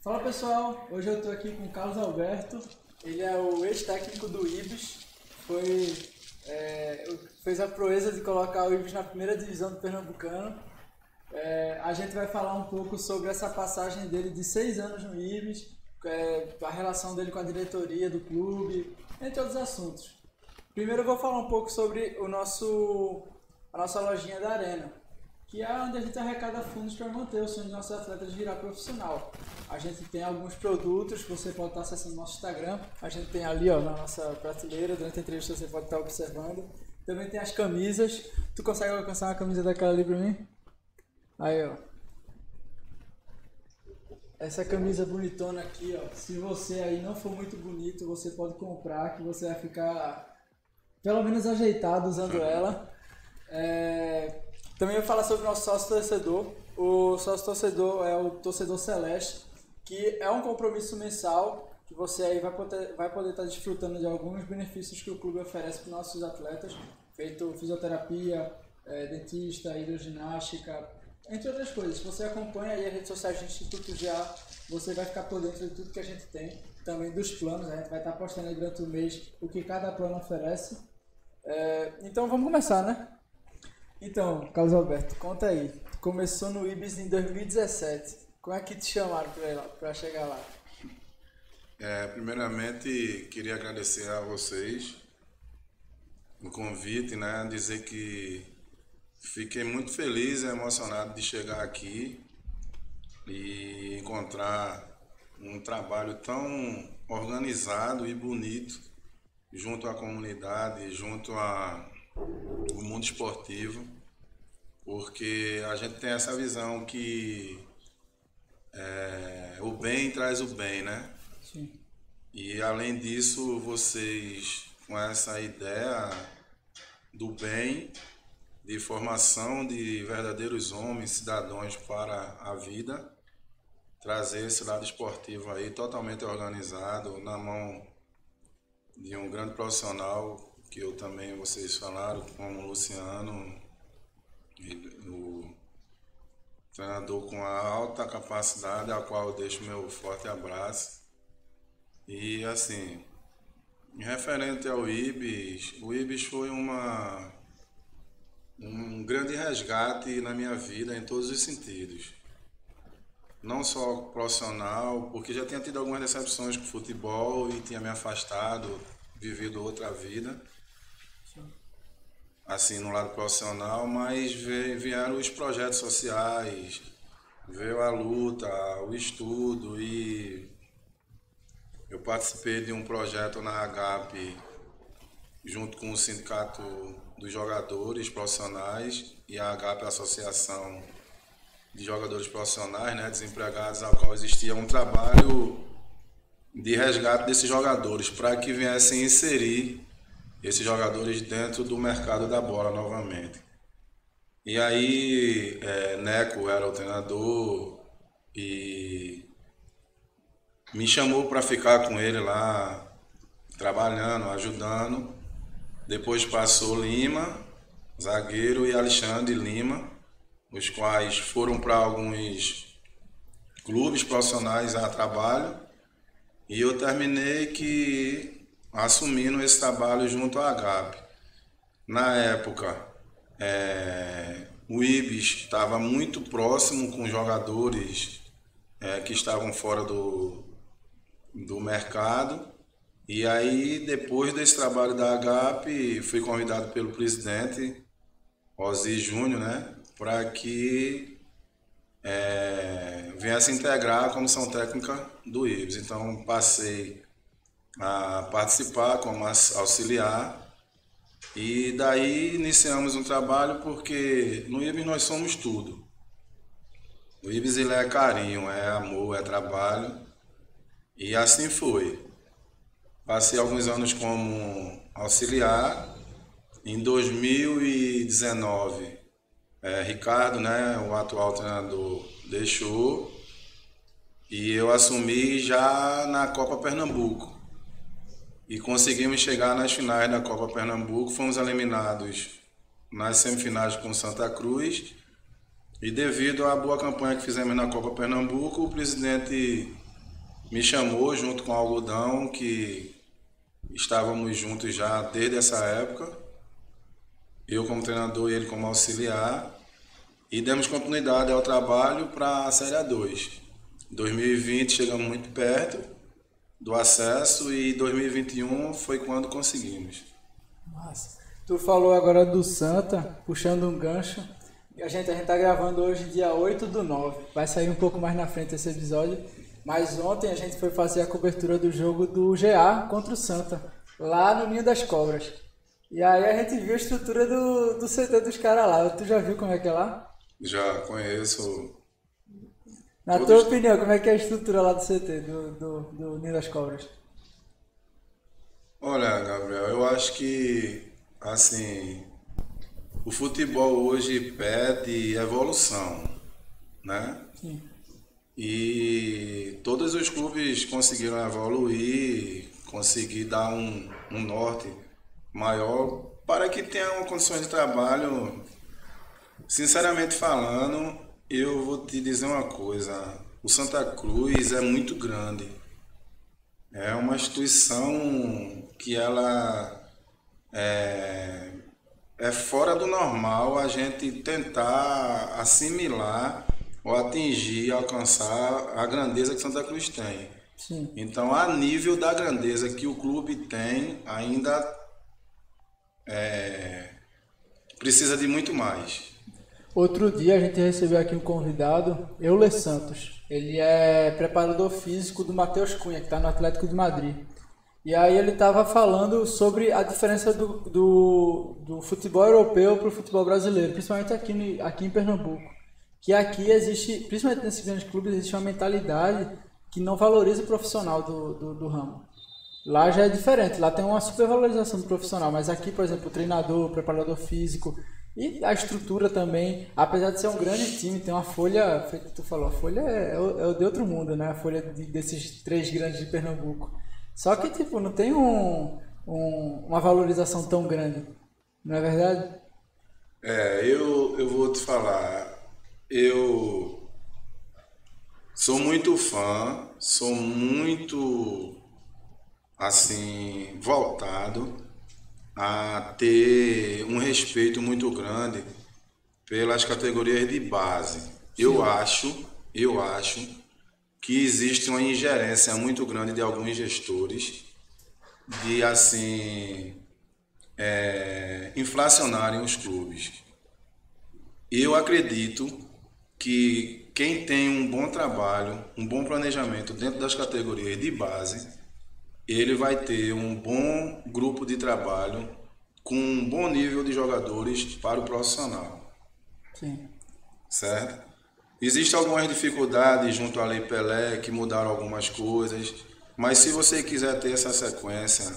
Fala pessoal, hoje eu estou aqui com o Carlos Alberto, ele é o ex-técnico do Ibis, fez a proeza de colocar o Ibis na primeira divisão do Pernambucano. A gente vai falar um pouco sobre essa passagem dele de 6 anos no Ibis, a relação dele com a diretoria do clube, entre outros assuntos. Primeiro eu vou falar um pouco sobre a nossa lojinha da Arena, que é onde a gente arrecada fundos para manter o sonho dos nossos atletas de virar profissional. A gente tem alguns produtos que você pode estar acessando no nosso Instagram. A gente tem ali na nossa prateleira, durante a entrevista você pode estar observando. Também tem as camisas. Tu consegue alcançar uma camisa daquela ali para mim? Aí, ó. Essa camisa bonitona aqui, ó. Se você aí não for muito bonito, você pode comprar, que você vai ficar pelo menos ajeitado usando ela. Também eu vou falar sobre o nosso sócio-torcedor. O sócio-torcedor é o Torcedor Celeste, que é um compromisso mensal que você aí vai poder estar desfrutando de alguns benefícios que o clube oferece para os nossos atletas, feito fisioterapia, dentista, hidroginástica, entre outras coisas. Se você acompanha aí as redes sociais do Instituto GA, você vai ficar por dentro de tudo que a gente tem, também dos planos. A gente vai estar postando aí durante o mês o que cada plano oferece. Então vamos começar, né? Então, Carlos Alberto, conta aí. Tu começou no Ibis em 2017. Como é que te chamaram para chegar lá? Primeiramente, queria agradecer a vocês o convite, né? Dizer que fiquei muito feliz e emocionado de chegar aqui e encontrar um trabalho tão organizado e bonito junto à comunidade, junto ao mundo esportivo, porque a gente tem essa visão que o bem traz o bem, né? Sim. E além disso, vocês com essa ideia do bem, de formação de verdadeiros homens, cidadãos para a vida, trazer esse lado esportivo aí totalmente organizado, na mão de um grande profissional, que eu também, vocês falaram, como o Luciano, o treinador com a alta capacidade, a qual eu deixo meu forte abraço. E assim, em referente ao Ibis, o Ibis foi um grande resgate na minha vida em todos os sentidos. Não só profissional, porque já tinha tido algumas decepções com o futebol e tinha me afastado, vivido outra vida, assim, no lado profissional, mas vieram os projetos sociais, veio a luta, o estudo, e eu participei de um projeto na AGAP junto com o Sindicato dos Jogadores Profissionais e a AGAP, a Associação de Jogadores Profissionais, né, desempregados, a qual existia um trabalho de resgate desses jogadores para que viessem inserir esses jogadores dentro do mercado da bola novamente. E aí, Neco era o treinador e me chamou para ficar com ele lá, trabalhando, ajudando. Depois passou Lima, zagueiro, e Alexandre Lima, os quais foram para alguns clubes profissionais a trabalho. E eu terminei assumindo esse trabalho junto à AGAP. Na época, o Ibis estava muito próximo com jogadores que estavam fora do mercado. E aí, depois desse trabalho da AGAP, fui convidado pelo presidente, Ozzy Júnior, né, para que viesse integrar a comissão técnica do Ibis. Então, passei a participar como auxiliar, e daí iniciamos um trabalho, porque no Ibis nós somos tudo. O Ibis, ele é carinho, é amor, é trabalho, e assim foi. Passei alguns anos como auxiliar. Em 2019, Ricardo, né, o atual treinador, deixou e eu assumi já na Copa Pernambuco. E conseguimos chegar nas finais da Copa Pernambuco, fomos eliminados nas semifinais com Santa Cruz, e devido à boa campanha que fizemos na Copa Pernambuco, o presidente me chamou junto com o Algodão, que estávamos juntos já desde essa época, eu como treinador e ele como auxiliar, e demos continuidade ao trabalho para a Série A2. Em 2020 chegamos muito perto do acesso e 2021 foi quando conseguimos. Massa. Tu falou agora do Santa, puxando um gancho. A gente tá gravando hoje dia 8/9. Vai sair um pouco mais na frente esse episódio. Mas ontem a gente foi fazer a cobertura do jogo do GA contra o Santa, lá no Ninho das Cobras. E aí a gente viu a estrutura do CT dos caras lá. Tu já viu como é que é lá? Já conheço. Na tua opinião, como é que é a estrutura lá do CT, do Ninho das Cobras? Olha, Gabriel, eu acho que, assim, o futebol hoje pede evolução, né? Sim. E todos os clubes conseguiram evoluir, conseguir dar um norte maior para que tenham condições de trabalho. Sinceramente falando, eu vou te dizer uma coisa, o Santa Cruz é muito grande. É uma instituição que ela é fora do normal a gente tentar assimilar ou atingir, alcançar a grandeza que Santa Cruz tem. Sim. Então, a nível da grandeza que o clube tem, ainda precisa de muito mais. Outro dia a gente recebeu aqui um convidado, Euler Santos. Ele é preparador físico do Matheus Cunha, que está no Atlético de Madrid. E aí ele estava falando sobre a diferença do futebol europeu para o futebol brasileiro, principalmente aqui em Pernambuco. Que aqui existe, principalmente nesses grandes clubes, existe uma mentalidade que não valoriza o profissional do ramo. Lá já é diferente, lá tem uma supervalorização do profissional, mas aqui, por exemplo, o treinador, o preparador físico e a estrutura também, apesar de ser um grande time, tem uma folha, feito que tu falou, a folha é o de outro mundo, né? A folha desses 3 grandes de Pernambuco. Só que, tipo, não tem uma valorização tão grande, não é verdade? Eu vou te falar, eu sou muito fã, sou muito, assim, voltado a ter um respeito muito grande pelas categorias de base. Eu acho que existe uma ingerência muito grande de alguns gestores de, assim, inflacionarem os clubes. Eu acredito que quem tem um bom trabalho, um bom planejamento dentro das categorias de base, ele vai ter um bom grupo de trabalho com um bom nível de jogadores para o profissional. Sim. Certo? Existem algumas dificuldades junto à Lei Pelé que mudaram algumas coisas, mas se você quiser ter essa sequência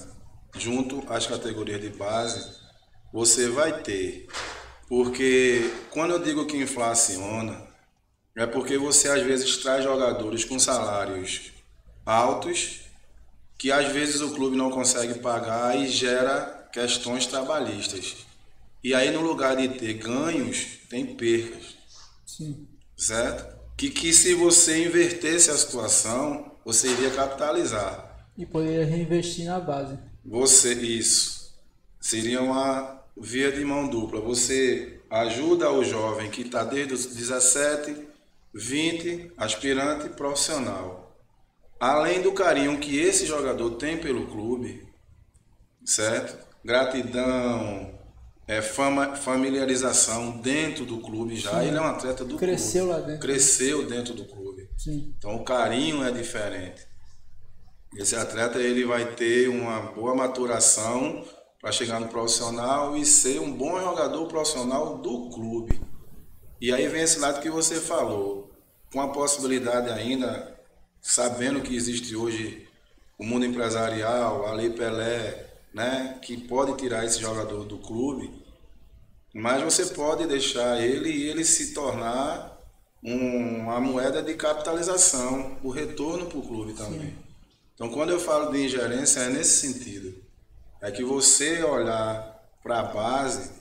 junto às categorias de base, você vai ter. Porque quando eu digo que inflaciona, é porque você às vezes traz jogadores com salários altos que às vezes o clube não consegue pagar e gera questões trabalhistas. E aí no lugar de ter ganhos, tem percas. Sim. Certo? Que se você invertesse a situação, você iria capitalizar. E poderia reinvestir na base. Isso. Seria uma via de mão dupla. Você ajuda o jovem que está desde os 17, 20, aspirante profissional. Além do carinho que esse jogador tem pelo clube, certo? Gratidão, familiarização dentro do clube já. Sim. Ele é um atleta do Cresceu clube. Lá dentro. Cresceu dentro do clube. Sim. Então o carinho é diferente. Esse atleta ele vai ter uma boa maturação para chegar no profissional e ser um bom jogador profissional do clube. E aí vem esse lado que você falou, com a possibilidade ainda, sabendo que existe hoje o mundo empresarial, a Lei Pelé, né, que pode tirar esse jogador do clube, mas você pode deixar ele e ele se tornar uma moeda de capitalização, o retorno para o clube também. Sim. Então, quando eu falo de ingerência, é nesse sentido. É que você olhar para a base,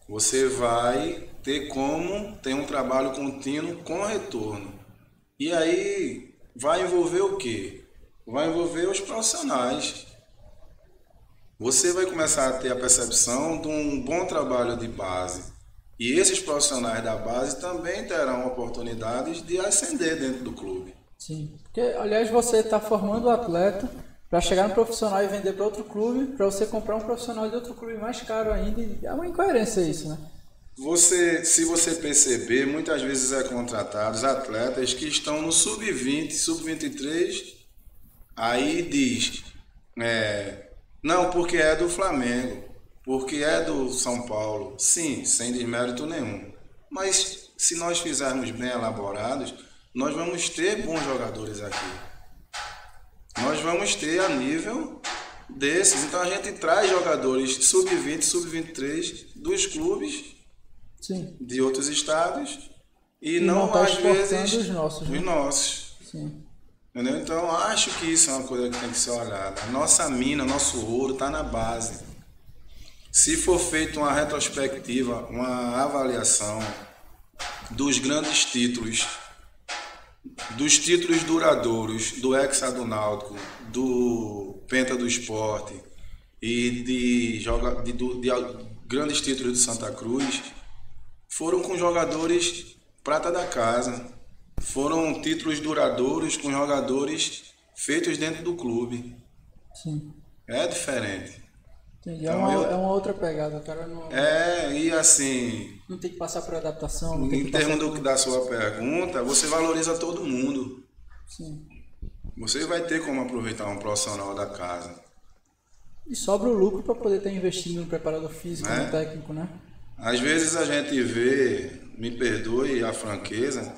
você vai ter como ter um trabalho contínuo com retorno. E aí vai envolver o quê? vai envolver os profissionais. Você vai começar a ter a percepção de um bom trabalho de base. E esses profissionais da base também terão oportunidades de ascender dentro do clube. Sim, porque, aliás, você está formando o atleta para chegar no profissional e vender para outro clube, para você comprar um profissional de outro clube mais caro ainda. É uma incoerência isso, né? Se você perceber, muitas vezes é contratados atletas que estão no sub-20, sub-23, aí diz, não, porque é do Flamengo, porque é do São Paulo. Sim, sem desmérito nenhum. Mas se nós fizermos bem elaborados, nós vamos ter bons jogadores aqui. Nós vamos ter a nível desses. Então a gente traz jogadores sub-20, sub-23 dos clubes, sim, de outros estados e não às vezes os nossos. Os nossos. Sim. Entendeu? Então acho que isso é uma coisa que tem que ser olhada. Nossa mina, nosso ouro está na base. Se for feita uma retrospectiva, uma avaliação dos grandes títulos, dos títulos duradouros do Hexa do Náutico, do Penta do Esporte e de grandes títulos do Santa Cruz, foram com jogadores prata da casa. Foram títulos duradouros com jogadores feitos dentro do clube. Sim. É diferente. Entendi. Então, é uma outra pegada, cara. Não... e assim... Não tem que passar por adaptação. Em termos da sua pergunta, você valoriza todo mundo. Sim. Você vai ter como aproveitar um profissional da casa. E sobra o lucro para poder estar investindo no preparador físico, no técnico, né? Às vezes a gente vê, me perdoe a franqueza,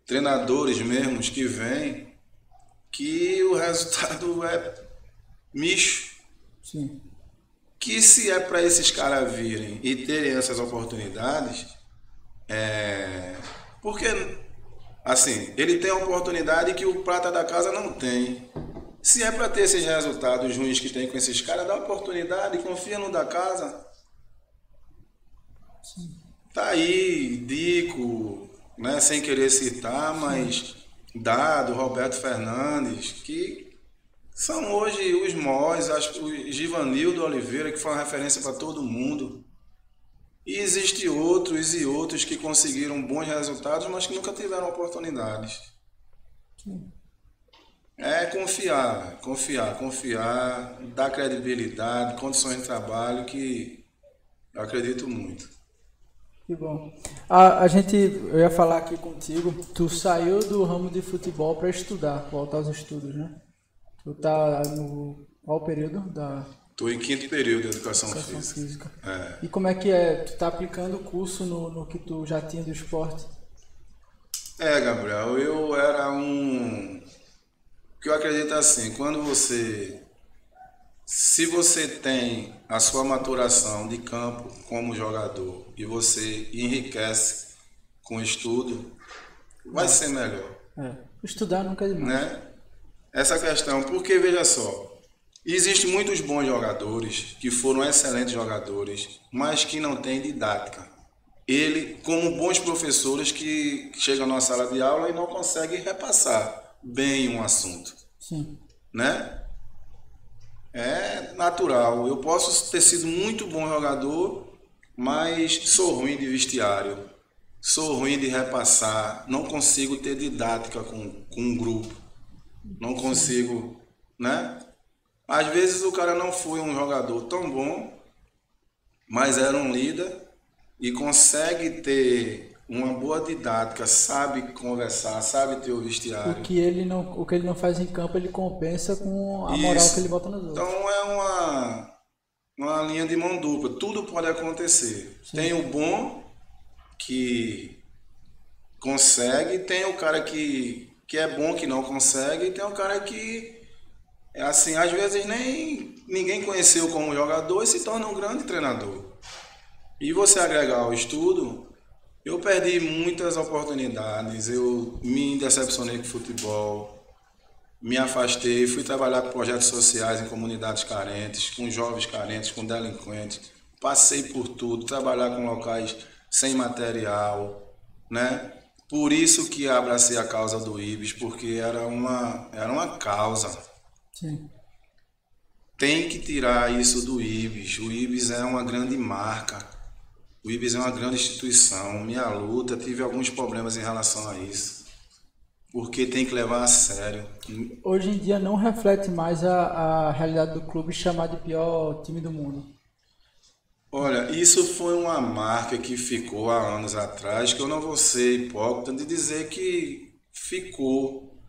treinadores mesmos que vêm, que o resultado é misto. Sim. Que se é para esses caras virem e terem essas oportunidades, porque, assim, ele tem a oportunidade que o prata da casa não tem. Se é para ter esses resultados ruins que tem com esses caras, dá oportunidade, confia no da casa. Sim. Tá aí, Dico, né, sem querer citar, mas Dado, Roberto Fernandes, que são hoje os maiores, o Givanildo Oliveira, que foi uma referência para todo mundo. E existem outros e outros que conseguiram bons resultados, mas que nunca tiveram oportunidades. Sim. É confiar, dar credibilidade, condições de trabalho, que eu acredito muito. Que bom. Eu ia falar aqui contigo, tu saiu do ramo de futebol para estudar, voltar aos estudos, né? Tu tá no qual período da... Estou em 5º período de Educação Física. E como é que é? Tu tá aplicando o curso no que tu já tinha do esporte? Gabriel, eu era que eu acredito assim, se você tem a sua maturação de campo como jogador e você enriquece com estudo, vai ser melhor. Estudar nunca é demais. Né? Essa questão, porque veja só, existem muitos bons jogadores que foram excelentes jogadores, mas que não têm didática. Como bons professores que chegam na sala de aula e não conseguem repassar bem um assunto. Sim. Né? É natural. Eu posso ter sido muito bom jogador, mas sou ruim de vestiário, sou ruim de repassar, não consigo ter didática com um grupo, não consigo, né? Às vezes o cara não foi um jogador tão bom, mas era um líder e consegue ter uma boa didática, sabe conversar, sabe ter o vestiário. O que ele não faz em campo, ele compensa com a moral que ele bota nos outros. Então é uma linha de mão dupla, tudo pode acontecer. Sim. Tem o bom que consegue, tem o cara que é bom que não consegue, e tem o cara que, assim, às vezes nem ninguém conheceu como jogador e se torna um grande treinador. E você agregar ao estudo, eu perdi muitas oportunidades, eu me decepcionei com o futebol, me afastei, fui trabalhar com projetos sociais em comunidades carentes, com jovens carentes, com delinquentes, passei por tudo, trabalhar com locais sem material, né? Por isso que abracei a causa do IBES, porque era uma causa. Sim. Tem que tirar isso do Ibis. O Ibis é uma grande marca. O Ibis é uma grande instituição. Minha luta, tive alguns problemas em relação a isso. Porque tem que levar a sério. Hoje em dia não reflete mais a realidade do clube chamar de pior time do mundo. Olha, isso foi uma marca que ficou há anos atrás, que eu não vou ser hipócrita de dizer que ficou.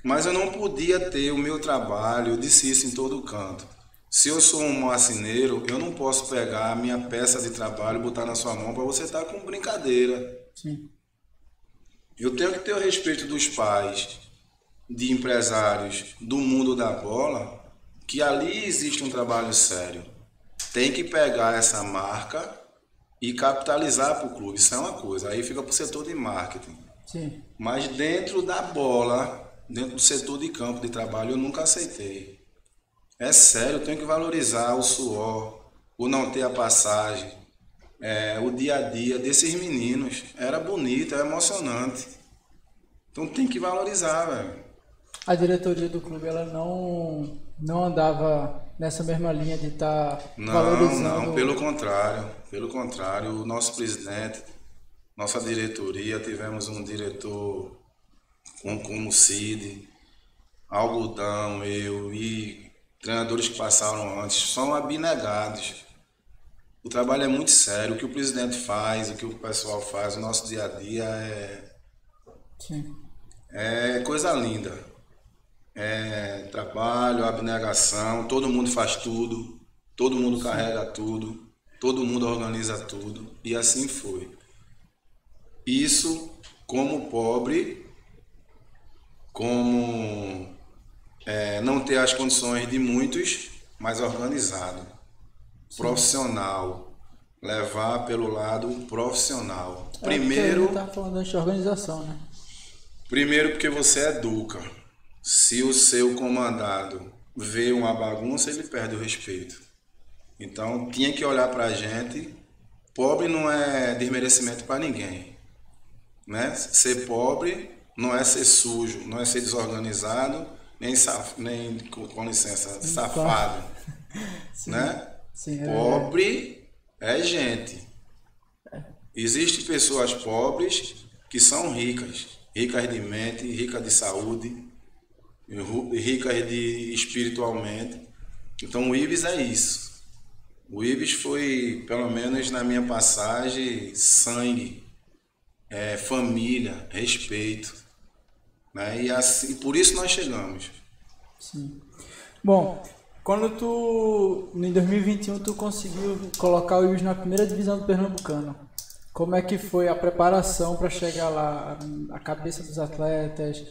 Mas eu não podia ter o meu trabalho, eu disse isso em todo canto. Se eu sou um marceneiro, eu não posso pegar a minha peça de trabalho e botar na sua mão para você estar com brincadeira. Sim. Eu tenho que ter o respeito dos pais, de empresários, do mundo da bola, que ali existe um trabalho sério. Tem que pegar essa marca e capitalizar para o clube. Isso é uma coisa. Aí fica para o setor de marketing. Sim. Mas dentro da bola, dentro do setor de campo de trabalho, eu nunca aceitei. É sério, eu tenho que valorizar o suor, o não ter a passagem, o dia a dia desses meninos. Era bonito, era emocionante. Então tem que valorizar, velho. A diretoria do clube ela não andava nessa mesma linha de estar valorizando. Não, pelo contrário. Pelo contrário, o nosso presidente, nossa diretoria, tivemos um diretor como o Cid, Algodão, eu e treinadores que passaram antes, são abnegados. O trabalho é muito sério, o que o presidente faz, o que o pessoal faz, o nosso dia a dia Sim. é coisa linda. É trabalho, abnegação, todo mundo faz tudo, todo mundo carrega tudo, todo mundo organiza tudo, e assim foi. Isso, como pobre, como não ter as condições de muitos, mas organizado, profissional, levar pelo lado profissional. Primeiro, tá falando antes de organização, né? Primeiro porque você educa. Se o seu comandado vê uma bagunça, ele perde o respeito. Então tinha que olhar para a gente. Pobre não é desmerecimento para ninguém, né? Ser pobre não é ser sujo, não é ser desorganizado, nem com licença, safado, Sim. né? Sim, Pobre é gente. Existem pessoas pobres que são ricas, ricas de mente, ricas de saúde, ricas de espiritualmente. Então o Ibis é isso. O Ibis foi, pelo menos na minha passagem, sangue, família, respeito, né? E assim, por isso nós chegamos. Sim. Bom, quando em 2021 tu conseguiu colocar o Ibis na primeira divisão do Pernambucano, como é que foi a preparação para chegar lá, a cabeça dos atletas,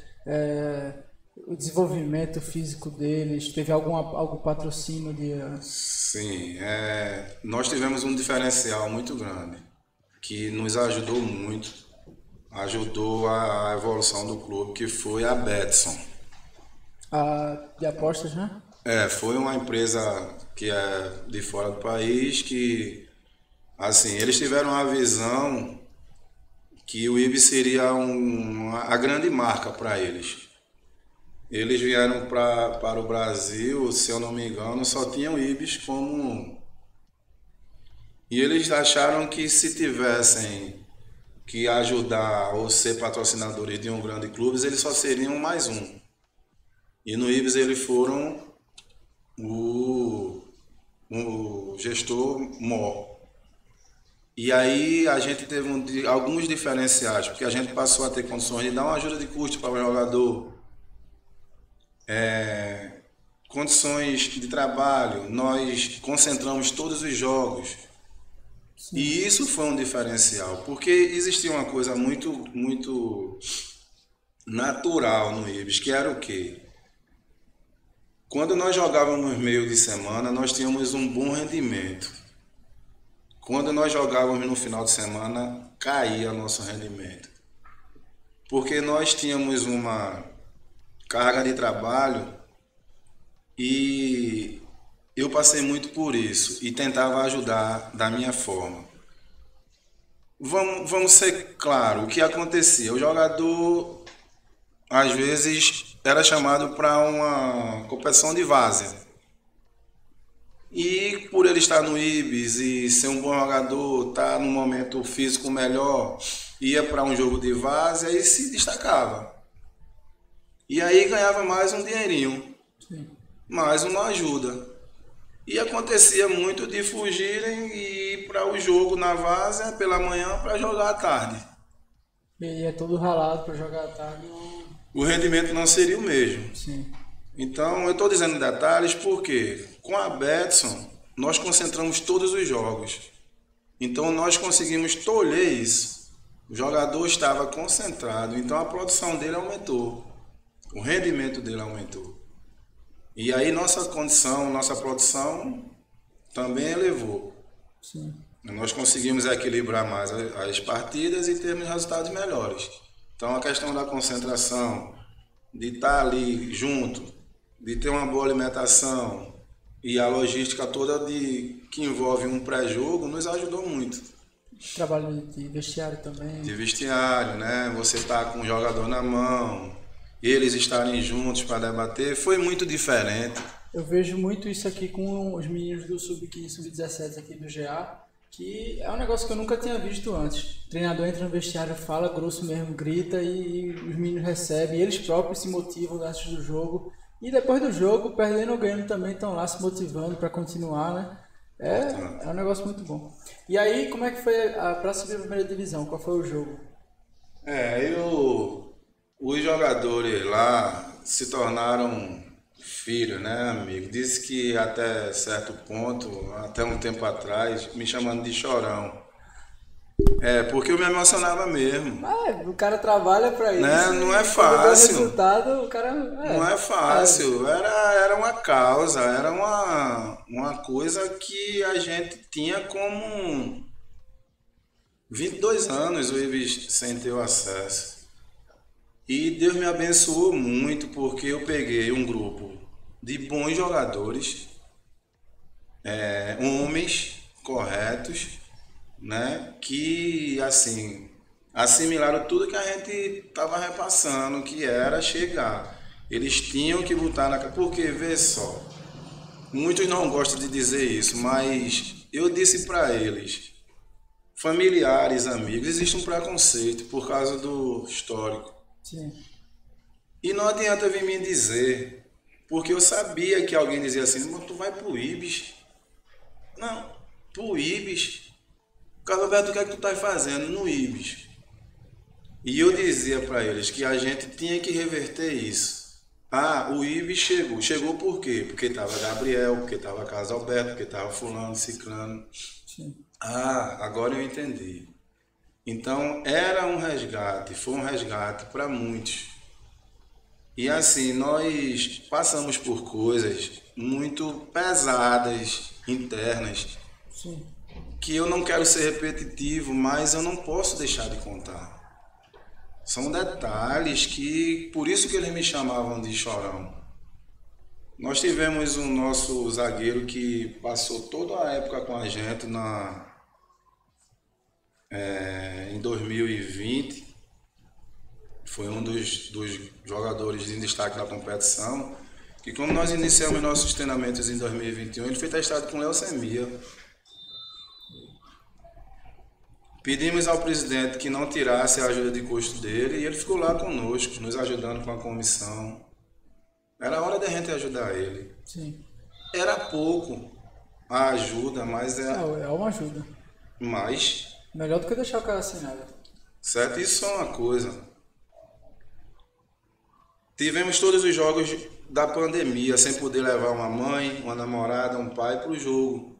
o desenvolvimento físico deles, teve algum patrocínio de... Sim, nós tivemos um diferencial muito grande, que nos ajudou muito, ajudou a evolução do clube, que foi a Betson. De apostas, né? Foi uma empresa que é de fora do país, que, assim, eles tiveram uma visão que o Ibis seria a grande marca para eles. Eles vieram para o Brasil, se eu não me engano, só tinham Ibis como... E eles acharam que se tivessem que ajudar ou ser patrocinadores de um grande clube, eles só seriam mais um. E no Ibis eles foram o gestor maior. E aí a gente teve alguns diferenciais, porque a gente passou a ter condições de dar uma ajuda de custo para o jogador, condições de trabalho, nós concentramos todos os jogos. Sim. E isso foi um diferencial, porque existia uma coisa muito natural no Ibis, que era o quê? Quando nós jogávamos meio de semana, nós tínhamos um bom rendimento. Quando nós jogávamos no final de semana, caía nosso rendimento. Porque nós tínhamos uma carga de trabalho e eu passei muito por isso e tentava ajudar da minha forma. Vamos ser claro, o que acontecia? O jogador às vezes era chamado para uma competição de várzea. E por ele estar no Ibis e ser um bom jogador, estar num momento físico melhor, ia para um jogo de várzea e se destacava. E aí ganhava mais um dinheirinho, mais uma ajuda. E acontecia muito de fugirem e ir para o jogo na várzea pela manhã para jogar à tarde. E é todo ralado para jogar à tarde. O rendimento não seria o mesmo. Sim. Então, eu estou dizendo detalhes porque com a Betson nós concentramos todos os jogos. Então, nós conseguimos tolher isso. O jogador estava concentrado, então a produção dele aumentou. O rendimento dele aumentou. E aí nossa condição, nossa produção também elevou. Sim. Nós conseguimos equilibrar mais as partidas e termos resultados melhores. Então a questão da concentração, de estar ali junto, de ter uma boa alimentação e a logística toda que envolve um pré-jogo nos ajudou muito. Trabalho de vestiário também. De vestiário, né? Você tá com o jogador na mão, eles estarem juntos para debater, foi muito diferente. Eu vejo muito isso aqui com os meninos do Sub-15, Sub-17 aqui do GA, que é um negócio que eu nunca tinha visto antes. O treinador entra no vestiário, fala grosso mesmo, grita e os meninos recebem, eles próprios se motivam antes do jogo. E depois do jogo, perdendo ou ganhando também, estão lá se motivando para continuar, né? É um negócio muito bom. E aí, como é que foi para subir a primeira divisão? Qual foi o jogo? Os jogadores lá se tornaram filhos, né, amigo? Disse que até certo ponto, até um tempo atrás, me chamando de chorão. Porque eu me emocionava mesmo. O cara trabalha para isso. Né? Não é fácil. O resultado, o cara... Não é fácil. Era uma causa, era uma coisa que a gente tinha como 22 anos o Ibis sem ter o acesso. E Deus me abençoou muito porque eu peguei um grupo de bons jogadores, homens corretos, né, que assim assimilaram tudo que a gente estava repassando, que era chegar. Eles tinham que botar na... Porque, vê só, muitos não gostam de dizer isso, mas eu disse para eles, familiares, amigos, existe um preconceito por causa do histórico. Sim. E não adianta vir me dizer, porque eu sabia que alguém dizia assim, mas tu vai pro Ibis? Não, pro Ibis? Carlos Alberto, o que é que tu tá fazendo no Ibis? E eu dizia para eles que a gente tinha que reverter isso. O Ibis chegou. Chegou por quê? Porque tava Gabriel, porque tava Carlos Alberto, porque tava fulano, ciclano. Sim. Agora eu entendi. Então era um resgate, foi um resgate para muitos. E assim, nós passamos por coisas muito pesadas, internas. Sim. Que eu não quero ser repetitivo, mas eu não posso deixar de contar. São detalhes que, por isso que eles me chamavam de chorão. Nós tivemos o nosso zagueiro que passou toda a época com a gente em 2020. Foi um dos jogadores em destaque da competição. Que quando nós iniciamos nossos treinamentos em 2021, ele foi testado com leucemia. Pedimos ao presidente que não tirasse a ajuda de custo dele e ele ficou lá conosco, nos ajudando com a comissão. Era hora de a gente ajudar ele. Sim. Era pouco a ajuda, mas é uma ajuda. Mas... melhor do que deixar o cara sem nada. Certo? Isso é uma coisa. Tivemos todos os jogos da pandemia, sem poder levar uma mãe, uma namorada, um pai para o jogo.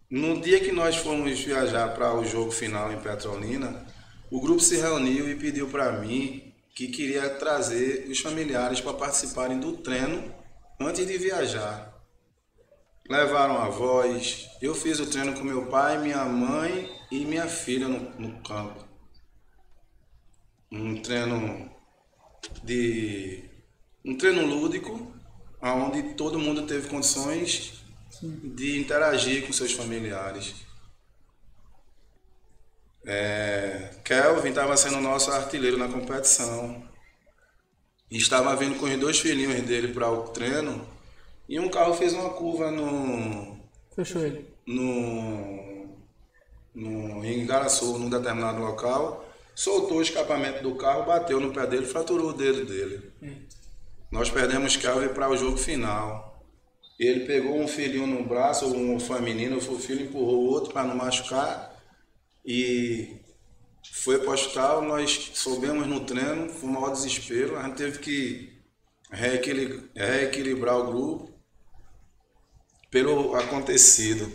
No dia que nós fomos viajar para o jogo final em Petrolina, o grupo se reuniu e pediu para mim que queria trazer os familiares para participarem do treino antes de viajar. Levaram avós, eu fiz o treino com meu pai, minha mãe e minha filha no campo. Um treino lúdico, onde todo mundo teve condições de interagir com seus familiares. Kelvin estava sendo nosso artilheiro na competição. E estava vindo com os 2 filhinhos dele para o treino e um carro fez uma curva Fechou ele. Em Igaraçu, num determinado local, soltou o escapamento do carro, bateu no pé dele e fraturou o dedo dele. Nós perdemos Kelvin para o jogo final. Ele pegou um filhinho no braço, um feminino, o filho empurrou o outro para não machucar e foi para o hospital. Nós soubemos no treino, foi um maior desespero, a gente teve que reequilibrar o grupo pelo acontecido.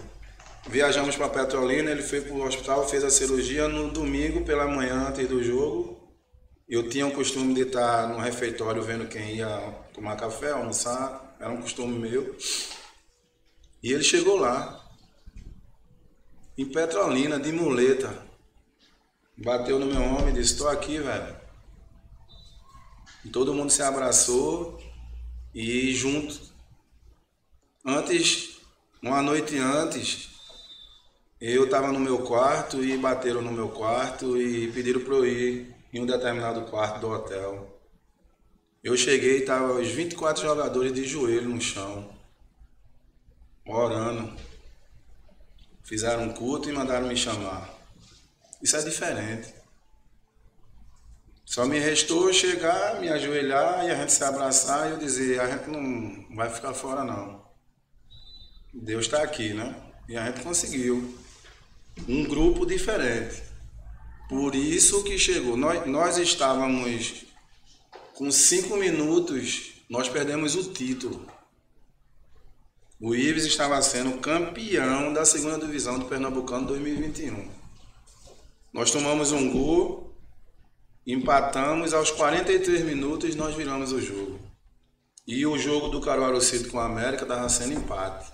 Viajamos para Petrolina, ele foi para o hospital, fez a cirurgia no domingo pela manhã antes do jogo. Eu tinha o costume de estar no refeitório vendo quem ia tomar café, almoçar, era um costume meu. E ele chegou lá, em Petrolina, de muleta, bateu no meu ombro e disse: "Estou aqui, velho." E todo mundo se abraçou e junto. Uma noite antes, eu estava no meu quarto e bateram no meu quarto e pediram para eu ir em um determinado quarto do hotel. Eu cheguei e estavam os 24 jogadores de joelho no chão, orando. Fizeram um culto e mandaram me chamar. Isso é diferente. Só me restou chegar, me ajoelhar e a gente se abraçar e eu dizer: a gente não vai ficar fora não. Deus está aqui, né? E a gente conseguiu. Um grupo diferente. Por isso que chegou. Nós estávamos com 5 minutos, nós perdemos o título. O Ibis estava sendo campeão da 2ª divisão do Pernambucano 2021. Nós tomamos um gol, empatamos aos 43 minutos e nós viramos o jogo. E o jogo do Caruaru City com a América estava sendo empate.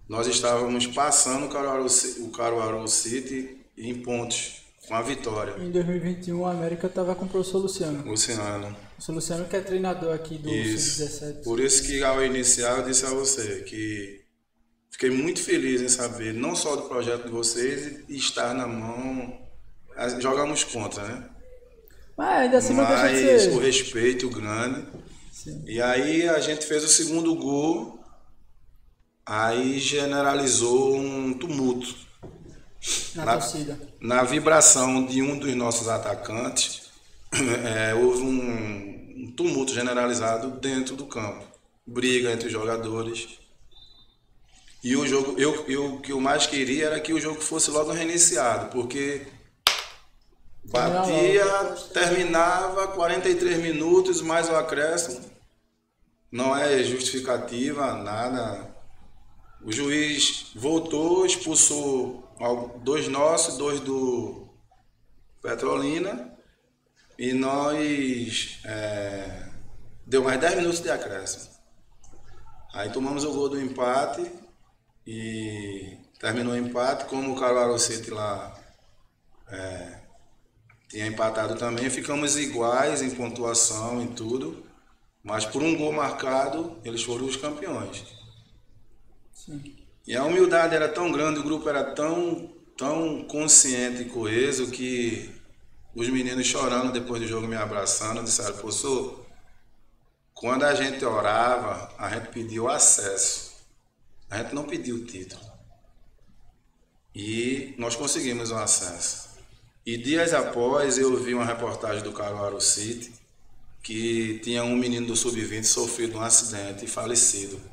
Nós estávamos passando o Caruaru City em pontos, com a vitória. Em 2021 a América estava com o professor Luciano. O professor Luciano que é treinador aqui do Sub-17. Por isso que ao iniciar eu disse a você que fiquei muito feliz em saber não só do projeto de vocês e estar na mão. Jogamos contra, né? Mas ainda assim não deixa de ser. O respeito grande. Sim. E aí a gente fez o 2º gol. Aí generalizou um tumulto na torcida. Na vibração de um dos nossos atacantes, houve um tumulto generalizado dentro do campo, briga entre os jogadores. E o jogo, o que eu mais queria era que o jogo fosse logo reiniciado, porque terminava 43 minutos mais o acréscimo, não é justificativa, nada. O juiz voltou, expulsou 2 nossos, 2 do Petrolina e nós deu mais 10 minutos de acréscimo. Aí tomamos o gol do empate e terminou o empate. Como o Caruaru City lá tinha empatado também, ficamos iguais em pontuação e tudo, mas por um gol marcado eles foram os campeões. Sim. E a humildade era tão grande, o grupo era tão consciente e coeso que os meninos chorando depois do jogo me abraçando disseram: "Professor, quando a gente orava, a gente pediu acesso, a gente não pediu o título." E nós conseguimos o acesso. E dias após eu vi uma reportagem do Caruaru City que tinha um menino do Sub-20 sofrido um acidente e falecido.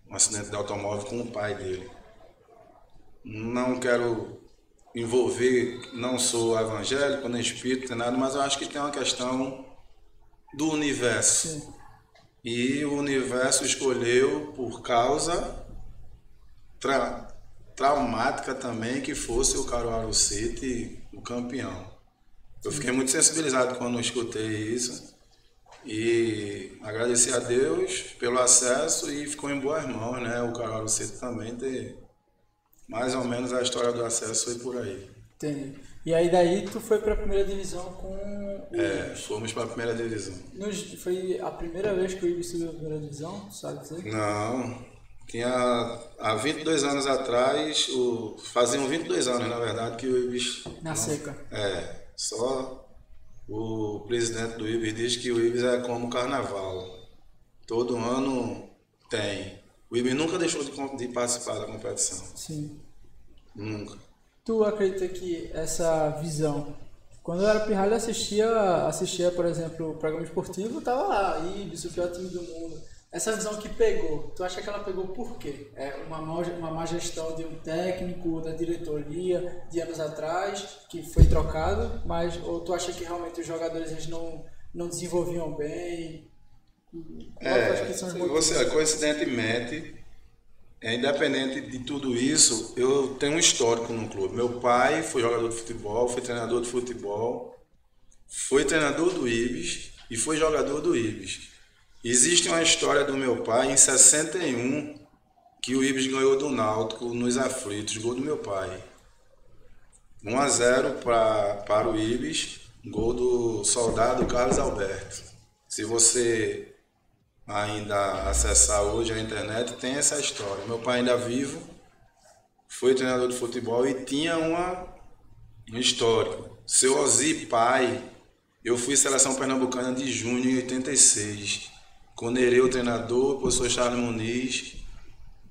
Um acidente de automóvel com o pai dele. Não quero envolver, não sou evangélico, nem espírito, nem nada, mas eu acho que tem uma questão do universo. Sim. E o universo escolheu por causa traumática também que fosse o Caruaru City o campeão. Eu fiquei muito sensibilizado quando escutei isso. E agradeci a Deus pelo acesso e ficou em boas mãos, né? O Caruaru City também ter mais ou menos a história do acesso foi por aí. Entendi. E aí daí tu foi para a 1ª divisão com o fomos para a 1ª divisão. Foi a primeira vez que o Ibis subiu a 1ª divisão, sabe dizer? Não, há 22 anos atrás, faziam 22 anos na verdade que o Ibis... Seca. Só O presidente do Ibis diz que o Ibis é como o carnaval. Todo ano tem. O Ibis nunca deixou de participar da competição. Sim. Nunca. Tu acredita que essa visão, quando eu era pirralho assistia, por exemplo, o programa esportivo, tava lá, Ibis, o pior time do mundo. Essa visão que pegou, tu acha que ela pegou por quê? É uma má gestão de um técnico, da diretoria, de anos atrás, que foi trocado, mas ou tu acha que realmente os jogadores eles não desenvolviam bem? Qual tu acha que são os motivos? Coincidentemente, independente de tudo isso, eu tenho um histórico no clube. Meu pai foi jogador de futebol, foi treinador de futebol, foi treinador do Ibis e foi jogador do Ibis. Existe uma história do meu pai em 61 que o Ibis ganhou do Náutico nos aflitos, gol do meu pai. 1-0 para o Ibis, gol do soldado Carlos Alberto. Se você ainda acessar hoje a internet, tem essa história. Meu pai ainda vivo, foi treinador de futebol e tinha um histórico. Seu Ozi pai, eu fui seleção pernambucana de junho em 86. Com Nereu, treinador, o professor Charles Muniz,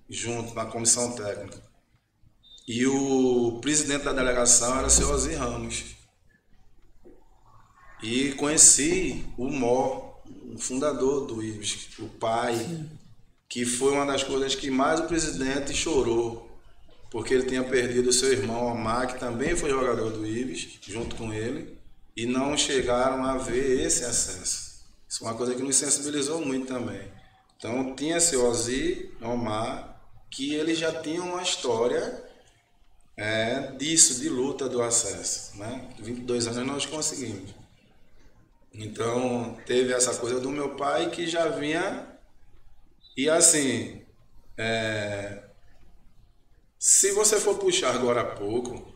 junto na comissão técnica. E o presidente da delegação era o seu Ozi Ramos. E conheci o Mó, o fundador do Ibis, o pai, que foi uma das coisas que mais o presidente chorou, porque ele tinha perdido o seu irmão Omar, que também foi jogador do Ibis, junto com ele, e não chegaram a ver esse acesso. Isso é uma coisa que nos sensibilizou muito também. Então tinha seu Ozi, Omar, que eles já tinham uma história disso, de luta do acesso. Né? 22 anos nós conseguimos. Então teve essa coisa do meu pai que já vinha. E assim, se você for puxar agora há pouco,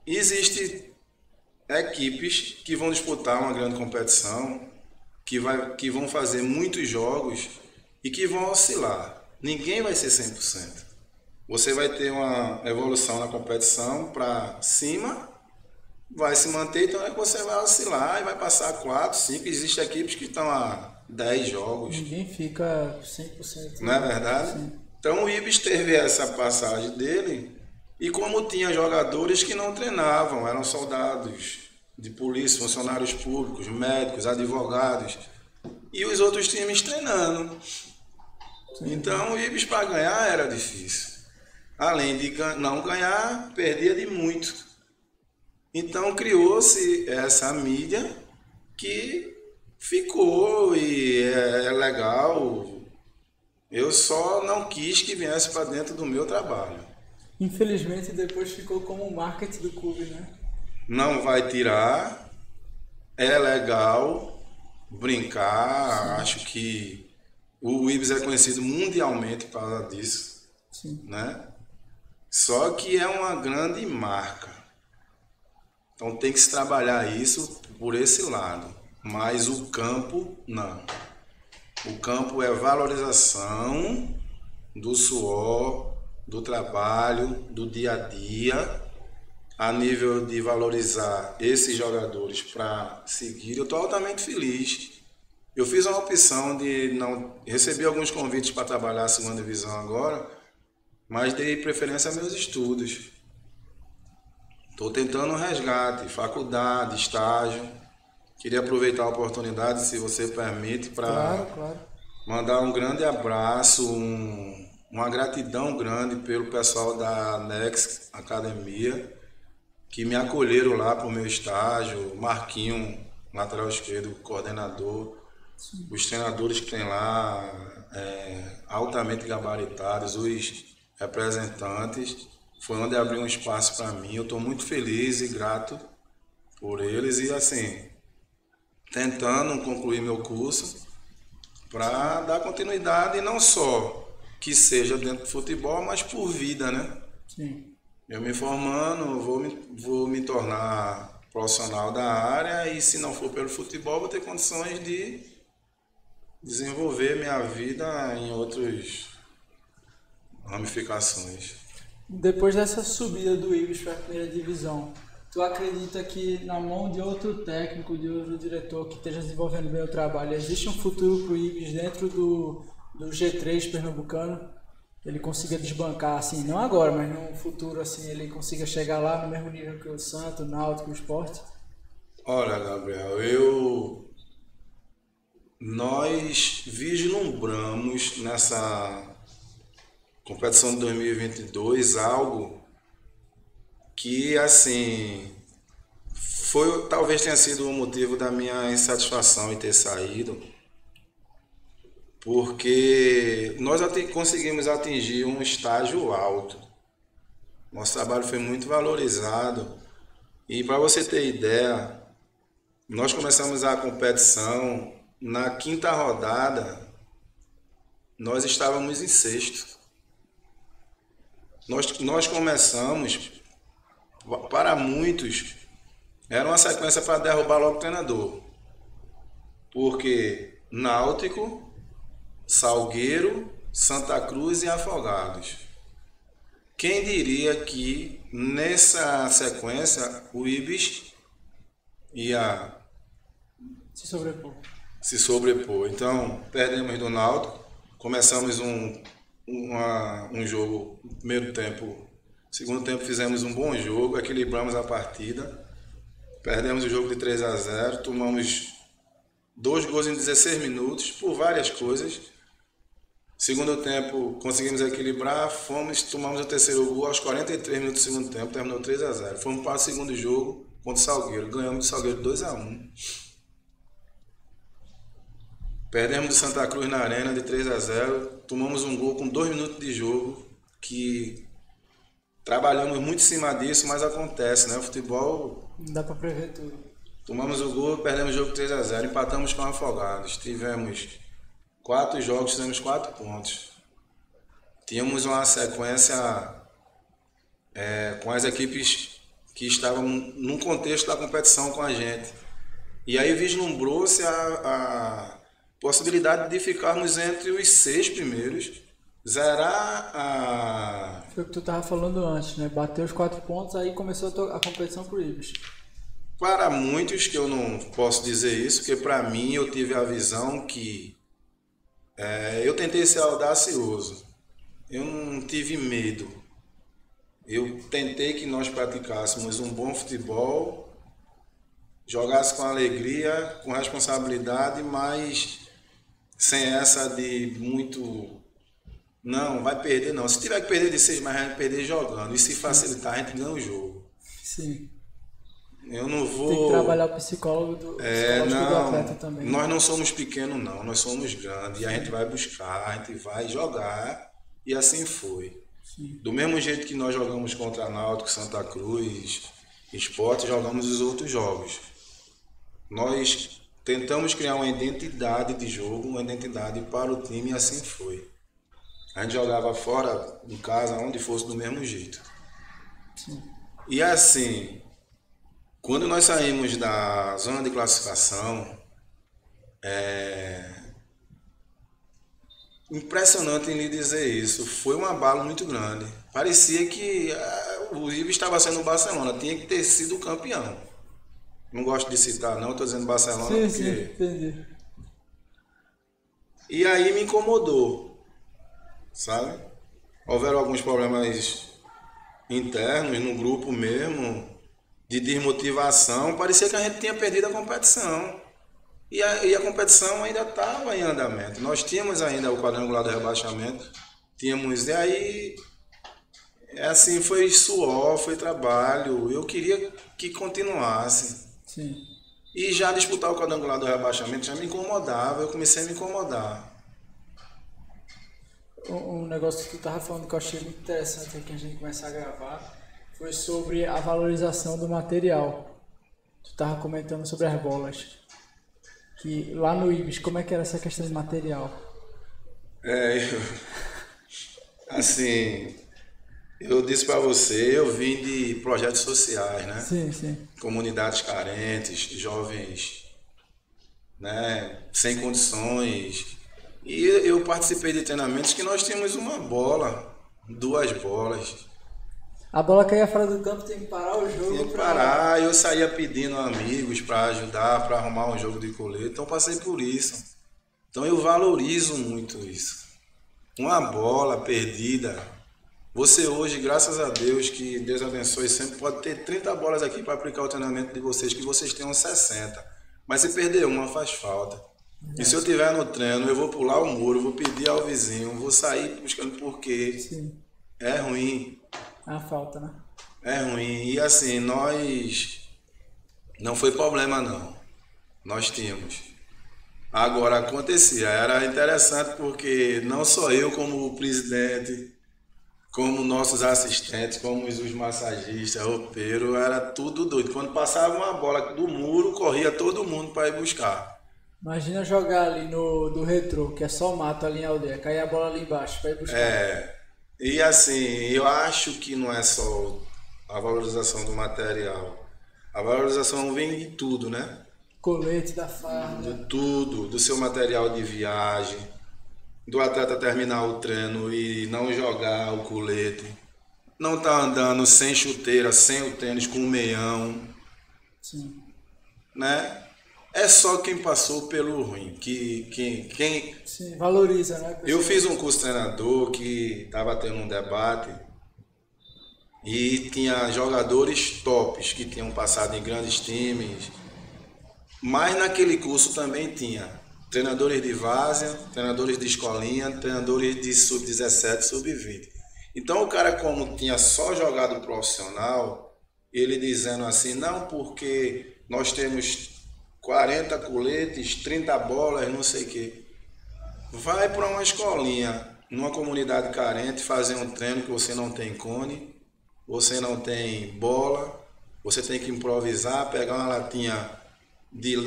existe equipes que vão disputar uma grande competição, que vão fazer muitos jogos e que vão oscilar. Ninguém vai ser 100%. Você vai ter uma evolução na competição para cima, vai se manter, então é que você vai oscilar e vai passar 4, 5. Existem equipes que estão a 10 jogos. Ninguém fica 100%. Não é verdade? Sim. Então o Ibis teve essa passagem dele. E como tinha jogadores que não treinavam, eram soldados de polícia, funcionários públicos, médicos, advogados, e os outros times treinando. Sim. Então o Ibis para ganhar era difícil. Além de não ganhar, perdia de muito. Então criou-se essa mídia que ficou e é legal. Eu só não quis que viesse para dentro do meu trabalho. Infelizmente depois ficou como o marketing do clube, né? Não vai tirar, é legal brincar. Sim. Acho que o Ibis é conhecido mundialmente por causa disso. Sim. Né? Só que é uma grande marca. Então tem que se trabalhar isso por esse lado. Mas o campo, não. O campo é valorização do suor, do trabalho, do dia a dia, a nível de valorizar esses jogadores para seguir. Eu estou altamente feliz. Eu fiz uma opção de não receber alguns convites para trabalhar a segunda divisão agora, mas dei preferência a meus estudos. Estou tentando um resgate, faculdade, estágio. Queria aproveitar a oportunidade, se você permite, para mandar um grande abraço, uma gratidão grande pelo pessoal da Nex Academia, que me acolheram lá para o meu estágio, Marquinho, lateral esquerdo, coordenador, sim. Os treinadores que tem lá, altamente gabaritados, os representantes, foi onde abriu um espaço para mim. Eu estou muito feliz e grato por eles e assim, tentando concluir meu curso para dar continuidade, não só que seja dentro do futebol, mas por vida, né? Sim. Eu me formando, vou me tornar profissional da área e se não for pelo futebol, vou ter condições de desenvolver minha vida em outras ramificações. Depois dessa subida do Ibis para a primeira divisão, Tu acredita que na mão de outro técnico, de outro diretor que esteja desenvolvendo bem o trabalho, existe um futuro para o Ibis dentro do G3 pernambucano? Ele consiga desbancar, assim, não agora, mas no futuro, assim, ele consiga chegar lá no mesmo nível que o Santos, o Náutico, o Sport? Olha, Gabriel, nós vislumbramos nessa competição de 2022 algo que, assim, talvez tenha sido o motivo da minha insatisfação em ter saído, porque nós conseguimos atingir um estágio alto. Nosso trabalho foi muito valorizado e, para você ter ideia, nós começamos a competição na quinta rodada, nós estávamos em sexto. Nós começamos, para muitos, era uma sequência para derrubar logo o treinador. Porque Náutico, Salgueiro, Santa Cruz e Afogados. Quem diria que nessa sequência o Ibis ia se sobrepor. Então, perdemos do Náutico, começamos um jogo no primeiro tempo. Segundo tempo fizemos um bom jogo, equilibramos a partida, perdemos o jogo de 3-0, tomamos 2 gols em 16 minutos por várias coisas. Segundo tempo conseguimos equilibrar, tomamos o terceiro gol aos 43 minutos do segundo tempo, terminou 3-0. Fomos para o segundo jogo contra o Salgueiro, ganhamos do Salgueiro 2-1. Perdemos do Santa Cruz na Arena de 3-0, tomamos um gol com 2 minutos de jogo, que trabalhamos muito em cima disso, mas acontece, né? O futebol... Não dá para prever tudo. Tomamos o gol, perdemos o jogo 3-0, empatamos com o Afogados. Tivemos 4 jogos, tivemos 4 pontos. Tínhamos uma sequência com as equipes que estavam num contexto da competição com a gente. E aí vislumbrou-se a possibilidade de ficarmos entre os 6 primeiros, zerar a... Foi o que tu estava falando antes, né? Bateu os 4 pontos, aí começou a competição pro Ibis. Para muitos, que eu não posso dizer isso, porque para mim eu tive a visão que eu tentei ser audacioso, eu não tive medo, eu tentei que nós praticássemos um bom futebol, jogasse com alegria, com responsabilidade, mas sem essa de muito, não, vai perder não, se tiver que perder de 6, mas a gente perder jogando, e se facilitar a gente ganha o jogo. Sim. Eu não vou... Tem que trabalhar o psicológico do atleta também. Nós não somos pequenos não, nós somos grandes, e a gente vai buscar, a gente vai jogar, e assim foi. Sim. Do mesmo jeito que nós jogamos contra Náutico, Santa Cruz, Sport, jogamos os outros jogos. Nós tentamos criar uma identidade de jogo, uma identidade para o time, e assim foi. A gente jogava fora de casa, onde fosse, do mesmo jeito. Sim. E assim... Quando nós saímos da zona de classificação, impressionante em lhe dizer isso, foi um abalo muito grande. Parecia que o Ibis estava sendo o Barcelona, tinha que ter sido o campeão. Não gosto de citar não, estou dizendo Barcelona sim, porque... Sim, entendi. E aí me incomodou, sabe? Houveram alguns problemas internos no grupo mesmo, de desmotivação, parecia que a gente tinha perdido a competição. E a competição ainda estava em andamento. Nós tínhamos ainda o quadrangular do rebaixamento. E aí, assim, foi suor, foi trabalho. Eu queria que continuasse. Sim. E já disputar o quadrangular do rebaixamento já me incomodava, eu comecei a me incomodar. Um negócio que tu estava falando que eu achei muito interessante aqui que a gente começar a gravar foi sobre a valorização do material. Tu estava comentando sobre as bolas. Que lá no Ibis, como é que era essa questão de material? Eu disse para você, eu vim de projetos sociais, né? Sim, sim. Comunidades carentes, jovens, né, sem condições. E eu participei de treinamentos que nós tínhamos uma bola, 2 bolas. A bola caía fora do campo, tem que parar o jogo. Tinha que parar, eu saía pedindo amigos para ajudar, para arrumar um jogo de colete, então passei por isso. Então eu valorizo muito isso. Uma bola perdida, você hoje, graças a Deus, que Deus abençoe, sempre pode ter 30 bolas aqui para aplicar o treinamento de vocês, que vocês tenham 60. Mas se perder uma, faz falta. E se eu estiver no treino, eu vou pular o muro, vou pedir ao vizinho, vou sair buscando porquê. Sim. É ruim. A falta, né? É ruim. E assim, nós... Não foi problema, não. Nós tínhamos. Agora, acontecia. Era interessante porque não só eu, como o presidente, como nossos assistentes, como os massagistas, roupeiro, era tudo doido. Quando passava uma bola do muro, corria todo mundo para ir buscar. Imagina jogar ali do retrô, que é só mato ali em aldeia, cair a bola ali embaixo para ir buscar. E assim, eu acho que não é só a valorização do material. A valorização vem de tudo, né? Colete da farda. De tudo, do seu material de viagem, do atleta terminar o treino e não jogar o colete, não tá andando sem chuteira, sem o tênis, com o meião. Sim. Né? É só quem passou pelo ruim, quem... Sim, valoriza, né? Eu fiz um curso de treinador que estava tendo um debate e tinha jogadores tops que tinham passado em grandes times, mas naquele curso também tinha treinadores de várzea, treinadores de escolinha, treinadores de sub-17, sub-20. Então o cara, como tinha só jogado profissional, ele dizendo assim, não, porque nós temos 40 coletes, 30 bolas, não sei o quê. Vai para uma escolinha, numa comunidade carente, fazer um treino que você não tem cone, você não tem bola, você tem que improvisar, pegar uma latinha de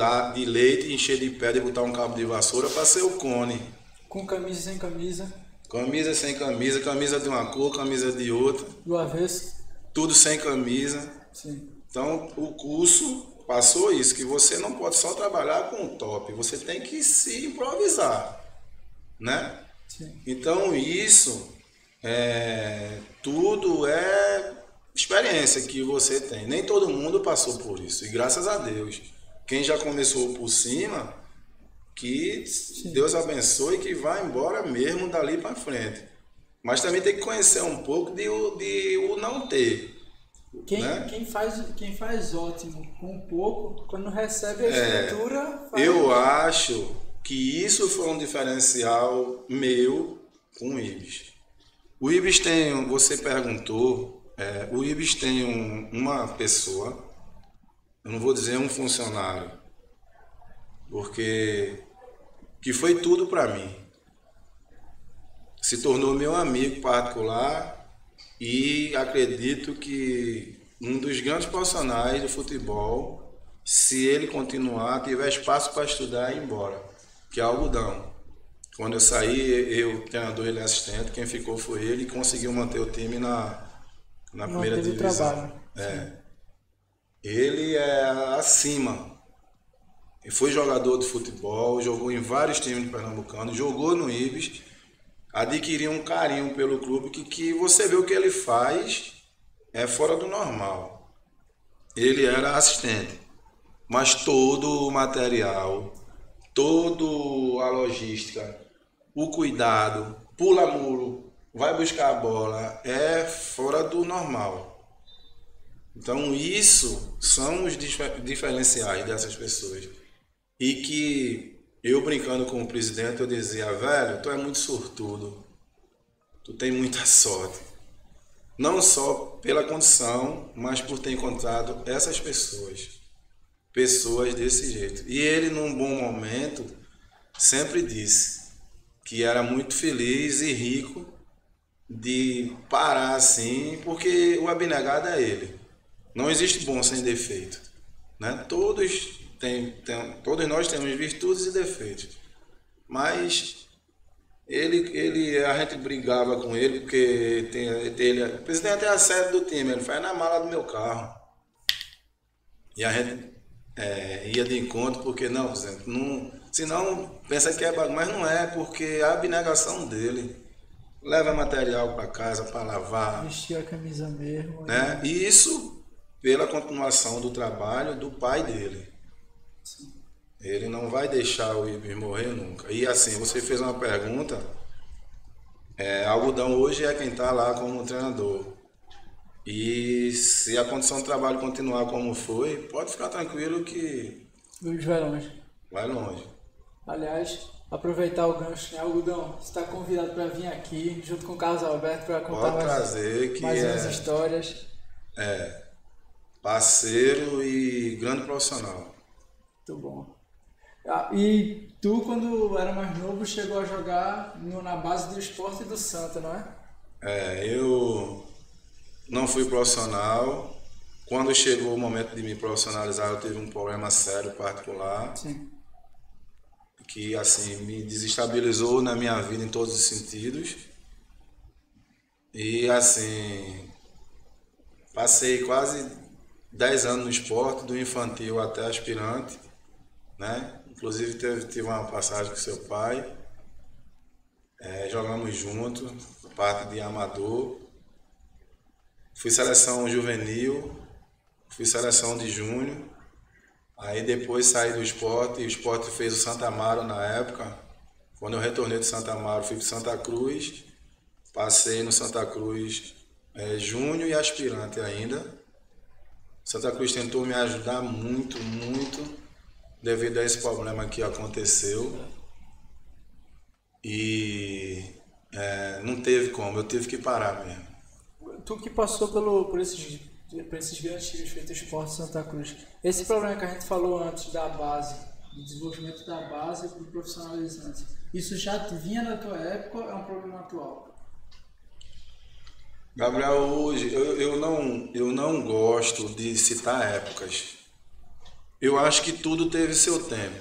leite, encher de pedra e botar um cabo de vassoura para ser o cone. Com camisa sem camisa. Camisa sem camisa, camisa de uma cor, camisa de outra. Do avesso. Tudo sem camisa. Sim. Então o curso passou isso, que você não pode só trabalhar com o top, você tem que se improvisar, né? Sim. Então isso, tudo é experiência que você tem. Nem todo mundo passou por isso, e graças a Deus. Quem já começou por cima, que Sim. Deus abençoe e que vá embora mesmo dali para frente. Mas também tem que conhecer um pouco de o não ter. Quem faz ótimo com pouco, quando recebe a estrutura... Eu acho que isso foi um diferencial meu com o Ibis. O Ibis tem, você perguntou, o Ibis tem uma pessoa, eu não vou dizer um funcionário, porque que foi tudo para mim. Se tornou meu amigo particular e acredito que um dos grandes profissionais do futebol, se ele continuar, tiver espaço para estudar e ir embora, que é Algodão. Quando eu saí, eu, treinador, ele assistente, quem ficou foi ele e conseguiu manter o time na primeira divisão. Ele é acima. Ele foi jogador de futebol, jogou em vários times de Pernambucano, jogou no Ibis, adquiriu um carinho pelo clube que você vê o que ele faz é fora do normal. Ele era assistente, mas todo o material, toda a logística, o cuidado, pula muro, vai buscar a bola, é fora do normal. Então isso são os diferenciais dessas pessoas. E que eu brincando com o presidente, eu dizia, velho, tu é muito sortudo, tu tem muita sorte. Não só pela condição, mas por ter encontrado essas pessoas. Pessoas desse jeito. E ele, num bom momento, sempre disse que era muito feliz e rico de parar assim, porque o abnegado é ele. Não existe bom sem defeito, né? Todos nós temos virtudes e defeitos, mas a gente brigava com ele porque o presidente é a sede do time, ele faz na mala do meu carro e a gente ia de encontro porque não, senão pensa que é bagunça, mas não é, porque a abnegação dele, leva material para casa para lavar, Vestir a camisa mesmo. né? E isso pela continuação do trabalho do pai dele. Sim. Ele não vai deixar o Ibis morrer nunca. E assim, você fez uma pergunta, Algodão hoje é quem está lá como treinador. E se a condição de trabalho continuar como foi, pode ficar tranquilo que Luiz vai longe. vai longe. Aliás, aproveitar o gancho, né? Algodão, você está convidado para vir aqui, junto com o Carlos Alberto, para contar Pode trazer, que mais umas histórias. Parceiro e grande profissional. Muito bom. Ah, e tu, quando era mais novo, chegou a jogar na base do Sport e do Santa, não é? Eu não fui profissional. Quando chegou o momento de me profissionalizar, eu tive um problema sério particular. Sim. Que assim me desestabilizou na minha vida em todos os sentidos. E assim, passei quase 10 anos no esporte, do infantil até aspirante, né? Inclusive tive uma passagem com seu pai, jogamos juntos, parte de amador. Fui seleção juvenil, fui seleção de júnior. Aí depois saí do esporte, e o esporte fez o Santa Amaro na época. Quando eu retornei de Santa Amaro, fui para Santa Cruz, passei no Santa Cruz júnior e aspirante ainda. Santa Cruz tentou me ajudar muito, muito, devido a esse problema que aconteceu. E não teve como, eu tive que parar mesmo. Tu que passou por esses grandes times feitos Sport Santa Cruz, esse problema que a gente falou antes da base, do desenvolvimento da base para o profissionalizante, isso já vinha na tua época ou é um problema atual? Gabriel, hoje eu não gosto de citar épocas. Eu acho que tudo teve seu tempo.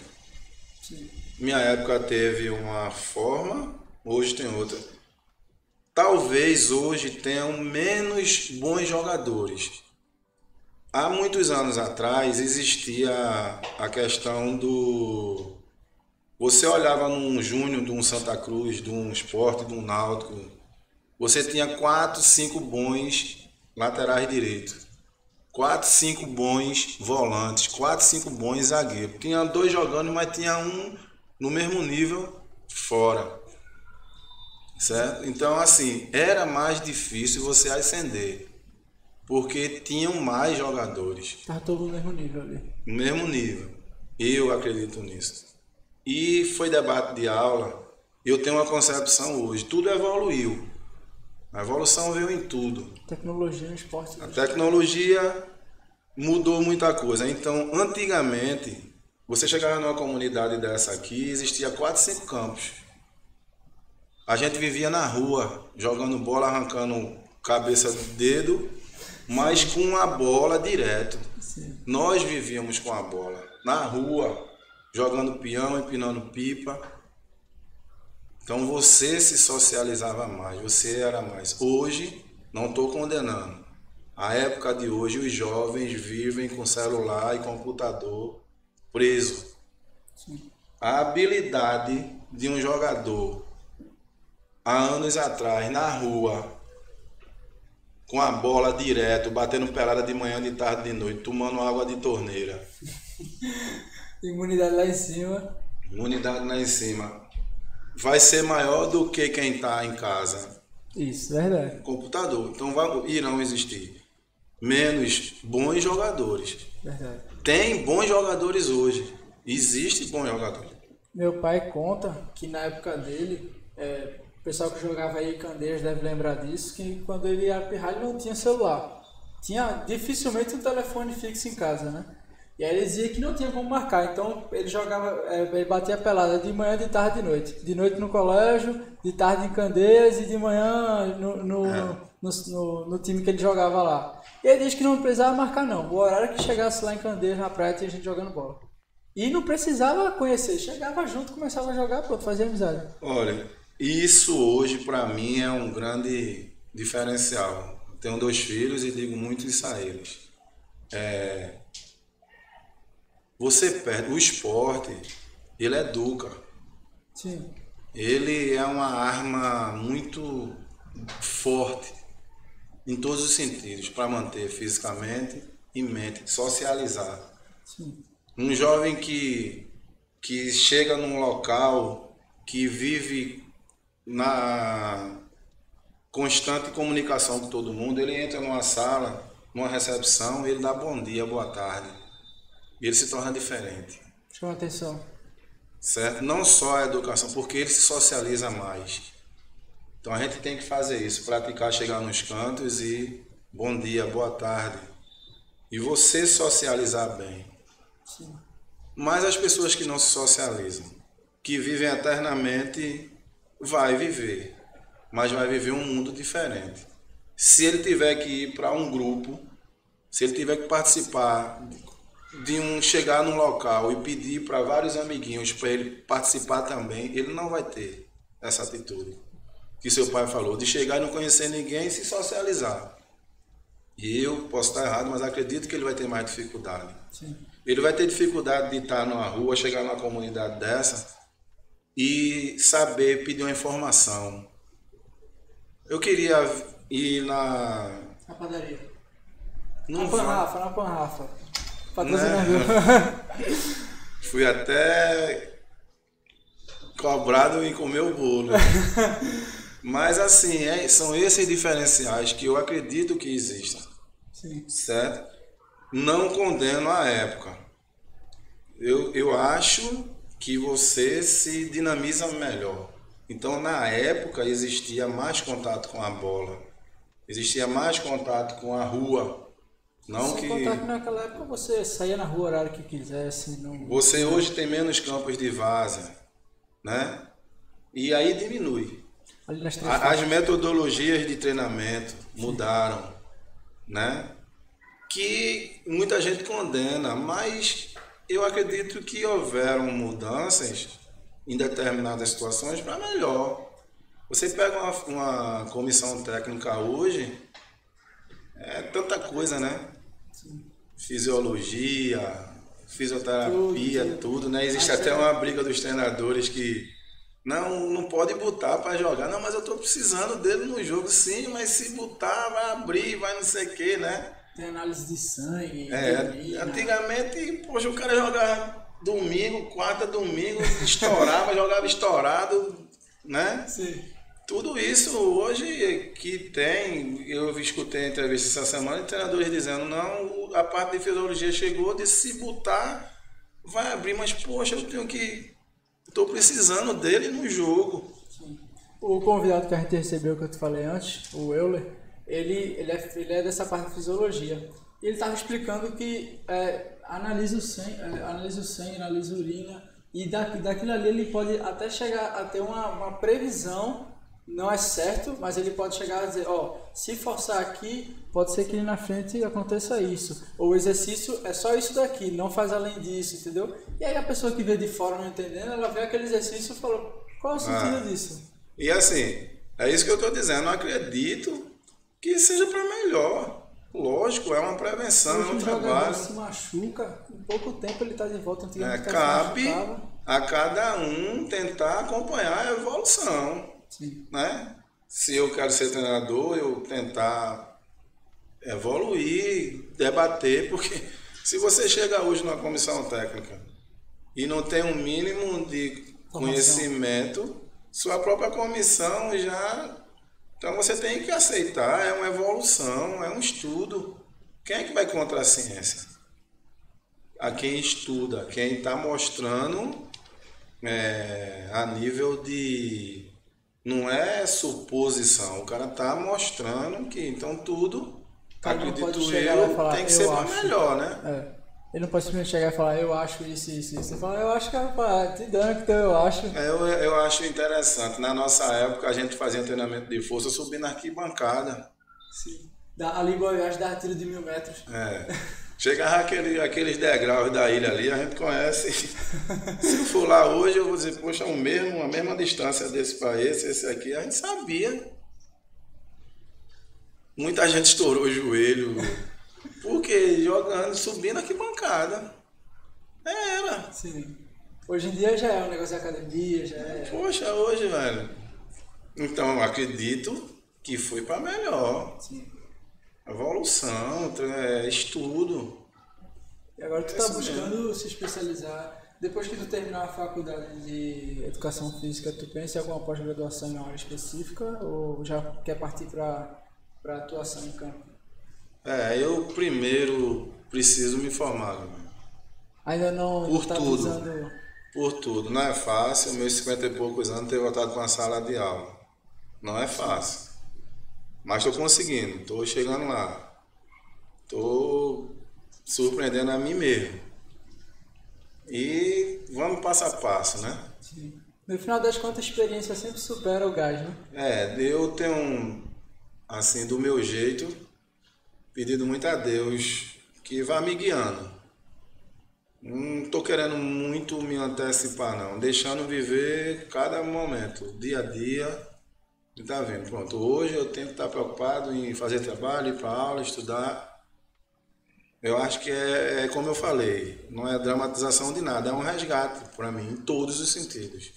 Sim. Minha época teve uma forma, hoje tem outra. Talvez hoje tenham menos bons jogadores. Há muitos anos atrás existia a questão do... Você olhava num Júnior, de um Santa Cruz, de um Sport, de um Náutico, você tinha 4, 5 bons laterais direitos, 4, 5 bons volantes, 4, 5 bons zagueiros. Tinha 2 jogando, mas tinha um no mesmo nível fora. Certo? Então, assim, era mais difícil você ascender, porque tinham mais jogadores. Estava todo no mesmo nível ali. No mesmo nível. Eu acredito nisso. E foi debate de aula. Eu tenho uma concepção hoje. Tudo evoluiu. A evolução veio em tudo. Tecnologia no esporte. A tecnologia mudou muita coisa. Então, antigamente, você chegava numa comunidade dessa aqui, existia 4, 5 campos. A gente vivia na rua, jogando bola, arrancando cabeça de dedo, mas com a bola direto. Sim. Nós vivíamos com a bola, na rua, jogando peão, empinando pipa. Então você se socializava mais, você era mais. Hoje, não estou condenando. A época de hoje, os jovens vivem com celular e computador preso. Sim. A habilidade de um jogador há anos atrás, na rua, com a bola direto, batendo pelada de manhã, de tarde, de noite, tomando água de torneira. Imunidade lá em cima. Imunidade lá em cima. Vai ser maior do que quem está em casa. Isso, verdade. Computador. Então irão existir menos bons jogadores. Verdade. Tem bons jogadores hoje. Existe bons jogadores. Meu pai conta que na época dele, o pessoal que jogava aí Candeias deve lembrar disso, que quando ele ia pirrar ele não tinha celular. Tinha dificilmente um telefone fixo em casa, né? E aí ele dizia que não tinha como marcar, então ele jogava, ele batia pelada de manhã, de tarde, de noite. De noite no colégio, de tarde em Candeias e de manhã no time que ele jogava lá. E ele disse que não precisava marcar não, o horário que chegasse lá em Candeias na praia tinha gente jogando bola. E não precisava conhecer, chegava junto, começava a jogar, pronto, fazia amizade. Olha, isso hoje para mim é um grande diferencial. Tenho 2 filhos e digo muito isso a eles. Você perde, o esporte, ele educa. Sim. ele é uma arma muito forte em todos os sentidos, para manter fisicamente e mente, socializar. Sim. Um jovem que chega num local, que vive na constante comunicação com todo mundo, ele entra numa sala, numa recepção, ele dá bom dia, boa tarde. E ele se torna diferente. Chama atenção. Certo? Não só a educação, porque ele se socializa mais. Então a gente tem que fazer isso, praticar, chegar nos cantos e bom dia, boa tarde. E você socializar bem. Sim. Mas as pessoas que não se socializam, que vivem eternamente, vai viver. Mas vai viver um mundo diferente. Se ele tiver que ir para um grupo, se ele tiver que participar chegar num local e pedir para vários amiguinhos para ele participar também, ele não vai ter essa atitude que seu pai falou, de chegar e não conhecer ninguém e se socializar. E eu posso estar errado, mas acredito que ele vai ter mais dificuldade. Sim. Ele vai ter dificuldade de estar numa rua, chegar numa comunidade dessa e saber pedir uma informação. Eu queria ir na padaria. Não na Panrafa. Fui até cobrado em comer o bolo. Mas assim, são esses diferenciais que eu acredito que existam. Sim. Certo? Não condeno a época. Eu acho que você se dinamiza melhor. Então, na época, existia mais contato com a bola. Existia mais contato com a rua. Não Sem que... contar que naquela época você saía na rua o horário que quisesse. Não... Você hoje tem menos campos de várzea, né? E aí diminui. Ali nas As metodologias de treinamento mudaram, né? Que muita gente condena, mas eu acredito que houveram mudanças em determinadas situações para melhor. Você pega uma comissão técnica hoje, é tanta coisa, né? Sim. Fisiologia, fisioterapia, tudo, né? Existe até uma briga dos treinadores que não pode botar para jogar. Não, mas eu estou precisando dele no jogo, sim, mas se botar vai abrir, vai não sei o que, né? Tem análise de sangue. Antigamente, poxa, o cara jogava domingo, quarta, domingo, jogava estourado, né? Sim. Tudo isso hoje que tem, eu escutei a entrevista essa semana de treinadores dizendo, não, a parte de fisiologia chegou, de se botar, vai abrir, mas poxa, estou precisando dele no jogo. Sim. O convidado que a gente recebeu, que eu te falei antes, o Euler, ele é dessa parte de fisiologia. E ele estava explicando que analisa o sangue, analisa a urina, e daquilo ali ele pode até chegar a ter uma previsão. Não é certo, mas ele pode chegar a dizer, se forçar aqui, pode ser que ali na frente aconteça isso. Ou o exercício é só isso daqui, não faz além disso, entendeu? E aí a pessoa que vê de fora não entendendo, ela vê aquele exercício e fala, qual é o sentido disso? E assim, é isso que eu estou dizendo, eu acredito que seja para melhor. Lógico, é uma prevenção, é um trabalho. Se machuca, em pouco tempo ele está de volta. Cabe a cada um tentar acompanhar a evolução. Sim. Né? Se eu quero ser treinador, eu tentar evoluir, debater, porque se você chega hoje numa comissão técnica e não tem um mínimo de conhecimento, sua própria comissão já... Então você tem que aceitar, é uma evolução, é um estudo. Quem é que vai contra a ciência? A quem estuda, quem está mostrando a nível de... Não é suposição, o cara está mostrando que então tudo, acredito eu, falar, tem que ser para melhor, né? Ele não pode simplesmente chegar e falar, eu acho isso. Você fala, eu acho que te dando que eu acho. Eu acho interessante. Na nossa época a gente fazia treinamento de força subindo na arquibancada. Sim. Ali em Goiás dá tiro de 1000 metros. Chegava aqueles degraus da ilha ali, a gente conhece. Se eu for lá hoje, eu vou dizer, poxa, a mesma distância desse para esse aqui, a gente sabia. Muita gente estourou o joelho, porque jogando, subindo aqui bancada. Era. Sim. Hoje em dia já é um negócio de academia, já é... Poxa, hoje, velho. Então, eu acredito que foi para melhor. Sim. Evolução, estudo. E agora tu É tá isso buscando se especializar. Depois que tu terminar a faculdade de educação física, tu pensa em alguma pós-graduação em uma área específica ou já quer partir para atuação em campo? Eu primeiro preciso me formar, velho. Ainda não Por tá tudo. visando... Por tudo. Não é fácil, meus 50 e poucos anos, ter voltado para uma sala de aula. Não é fácil. Mas estou conseguindo, estou chegando lá. Estou surpreendendo a mim mesmo. E vamos passo a passo, né? Sim. No final das contas, a experiência sempre supera o gás, né? Eu tenho, assim, do meu jeito, pedido muito a Deus que vá me guiando. Não estou querendo muito me antecipar, não. Deixando viver cada momento, dia a dia. E tá vendo? Pronto, hoje eu tenho que estar preocupado em fazer trabalho, ir para aula, estudar. Eu acho que é como eu falei, não é dramatização de nada, é um resgate para mim, em todos os sentidos.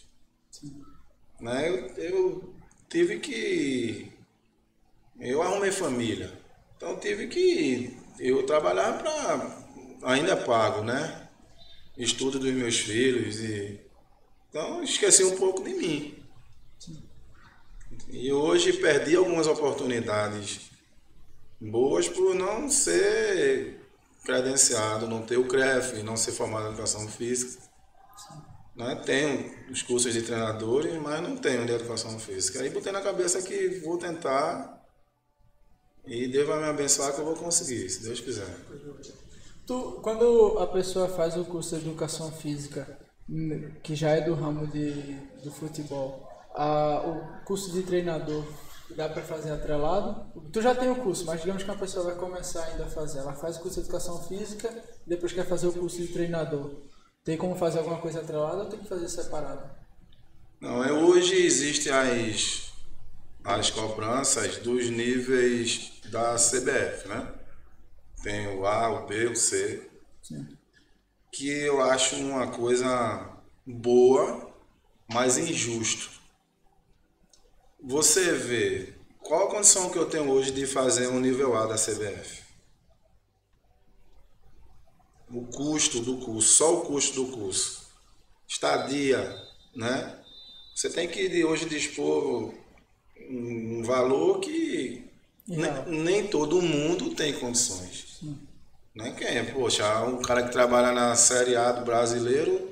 Né? Eu tive que... Eu arrumei família, então tive que... Eu trabalhar para... Ainda pago, né? Estudo dos meus filhos e... Então esqueci um pouco de mim. E hoje perdi algumas oportunidades boas por não ser credenciado, não ter o CREF, não ser formado em educação física. Né? Tenho os cursos de treinadores, mas não tenho de educação física. Aí botei na cabeça que vou tentar e Deus vai me abençoar que eu vou conseguir, se Deus quiser. Quando a pessoa faz o curso de educação física, que já é do ramo do futebol, o curso de treinador dá para fazer atrelado? Tu já tem o curso, mas digamos que uma pessoa vai começar ainda a fazer. Ela faz o curso de educação física, depois quer fazer o curso de treinador. Tem como fazer alguma coisa atrelada ou tem que fazer separado? Não, hoje existem as cobranças dos níveis da CBF, né? Tem o A, o B, o C. Sim. Que eu acho uma coisa boa, mas injusto. Você vê qual a condição que eu tenho hoje de fazer um nível A da CBF. O custo do curso, só o custo do curso. Estadia, né? Você tem que hoje dispor um valor que nem todo mundo tem condições. Né? Poxa, um cara que trabalha na Série A do brasileiro,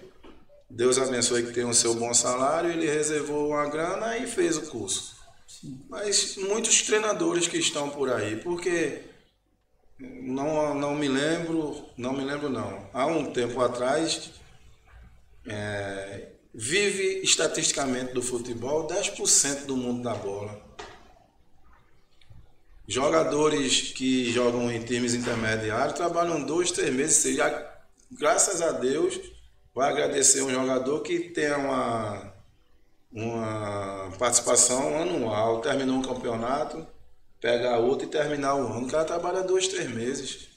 Deus abençoe que tenha o seu bom salário, ele reservou uma grana e fez o curso. Sim. Mas muitos treinadores que estão por aí, porque não me lembro não. Há um tempo atrás, vive estatisticamente do futebol 10% do mundo da bola. Jogadores que jogam em times intermediários trabalham 2, 3 meses. Graças a Deus, vai agradecer um jogador que tem uma participação anual, terminou um campeonato, pega outro e terminar o ano. O cara trabalha 2, 3 meses.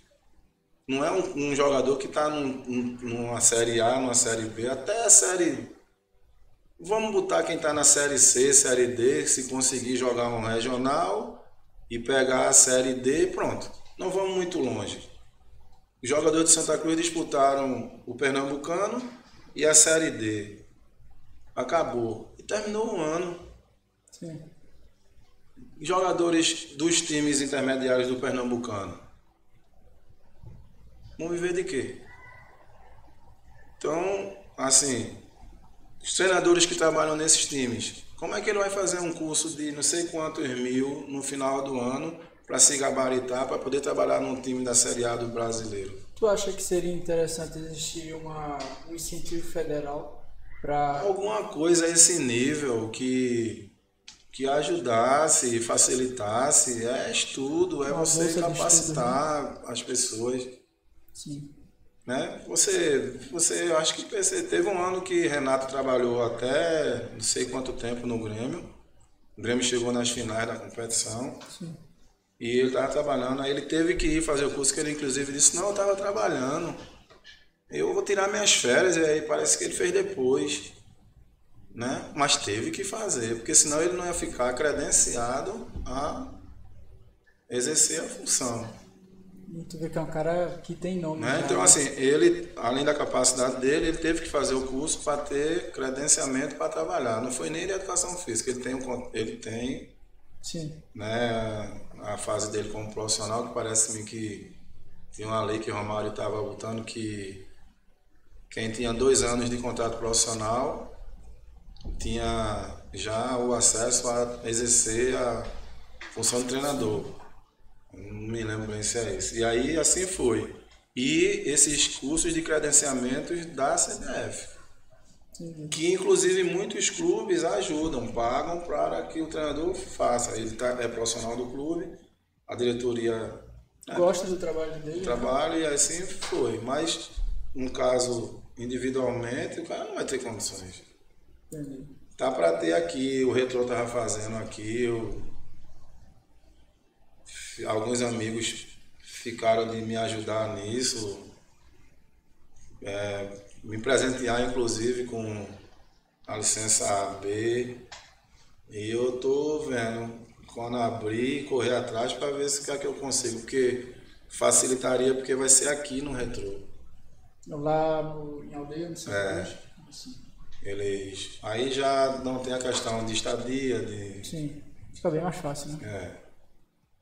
Não é um jogador que está numa Série A, numa Série B, até a Série... Vamos botar quem está na Série C, Série D, se conseguir jogar um regional e pegar a Série D, pronto. Não vamos muito longe. Os jogadores de Santa Cruz disputaram o Pernambucano e a Série D. Acabou. E terminou o ano. Sim. Jogadores dos times intermediários do Pernambucano vão viver de quê? Então, assim, os treinadores que trabalham nesses times, como é que ele vai fazer um curso de não sei quantos mil no final do ano para se gabaritar, para poder trabalhar num time da Série A do brasileiro? Tu acha que seria interessante existir um incentivo federal para... Alguma coisa a esse nível que ajudasse, facilitasse, estudo, Uma você bolsa de capacitar estudo, né? as pessoas. Sim. Né? Eu acho que teve um ano que Renato trabalhou até não sei quanto tempo no Grêmio. O Grêmio chegou nas finais da competição. Sim. E ele estava trabalhando, aí ele teve que ir fazer o curso, que ele inclusive disse, não, eu estava trabalhando. eu vou tirar minhas férias, e aí parece que ele fez depois, né? Mas teve que fazer, porque senão ele não ia ficar credenciado a exercer a função. E tu vê que é um cara que tem nome. Né? Já, Então, né? assim, ele, além da capacidade dele, ele teve que fazer o curso para ter credenciamento para trabalhar. Não foi nem de educação física, ele tem Sim. né, a fase dele como profissional, que parece-me que tinha uma lei que o Romário estava botando que quem tinha 2 anos de contrato profissional tinha já o acesso a exercer a função de treinador. Não me lembro bem se é isso. E aí assim foi. E esses cursos de credenciamentos da CBF, que inclusive muitos clubes ajudam, pagam para que o treinador faça. Ele é profissional do clube, a diretoria Gosta do trabalho dele. trabalha e assim foi. Mas no caso individualmente, o cara não vai ter condições. Entendi. Tá para ter aqui, o Retrô tava fazendo aqui, alguns amigos ficaram de me ajudar nisso, me presentear inclusive com a licença AB, e eu tô vendo quando abrir, correr atrás para ver se que eu consigo, porque facilitaria, porque vai ser aqui no Retrô. Lá em Aldeia, no Santa Cruz. Assim. Eles aí já não tem a questão de estadia, Sim, fica bem mais fácil, né?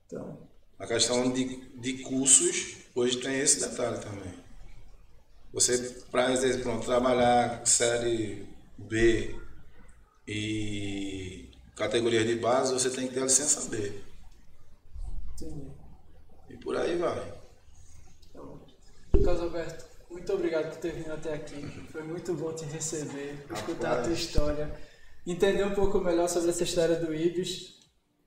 Então, a questão de cursos, hoje tem esse detalhe também. Você, para trabalhar série B e categorias de base, você tem que ter a licença B. entendi. E por aí vai. Então, Carlos Alberto, muito obrigado por ter vindo até aqui. Foi muito bom te receber, escutar a tua história, entender um pouco melhor sobre essa história do Ibis,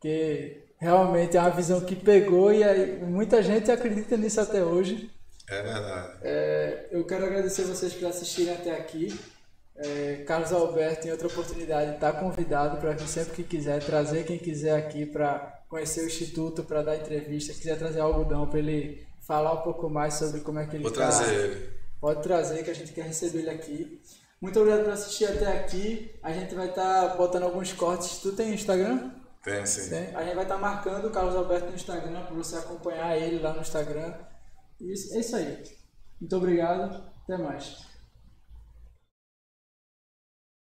que realmente é uma visão que pegou e aí, muita gente acredita nisso até hoje. É verdade. Eu quero agradecer vocês por assistirem até aqui. Carlos Alberto, em outra oportunidade, está convidado para que sempre que quiser trazer quem quiser aqui para conhecer o Instituto, para dar entrevista, quiser trazer algodão para ele falar um pouco mais sobre como é que ele está. Vou trazer ele. Pode trazer, que a gente quer receber ele aqui. Muito obrigado por assistir até aqui. A gente vai estar botando alguns cortes. Tu tem Instagram? Tem sim. Tem. A gente vai estar marcando o Carlos Alberto no Instagram para você acompanhar ele lá no Instagram. E é isso aí. Muito obrigado. Até mais.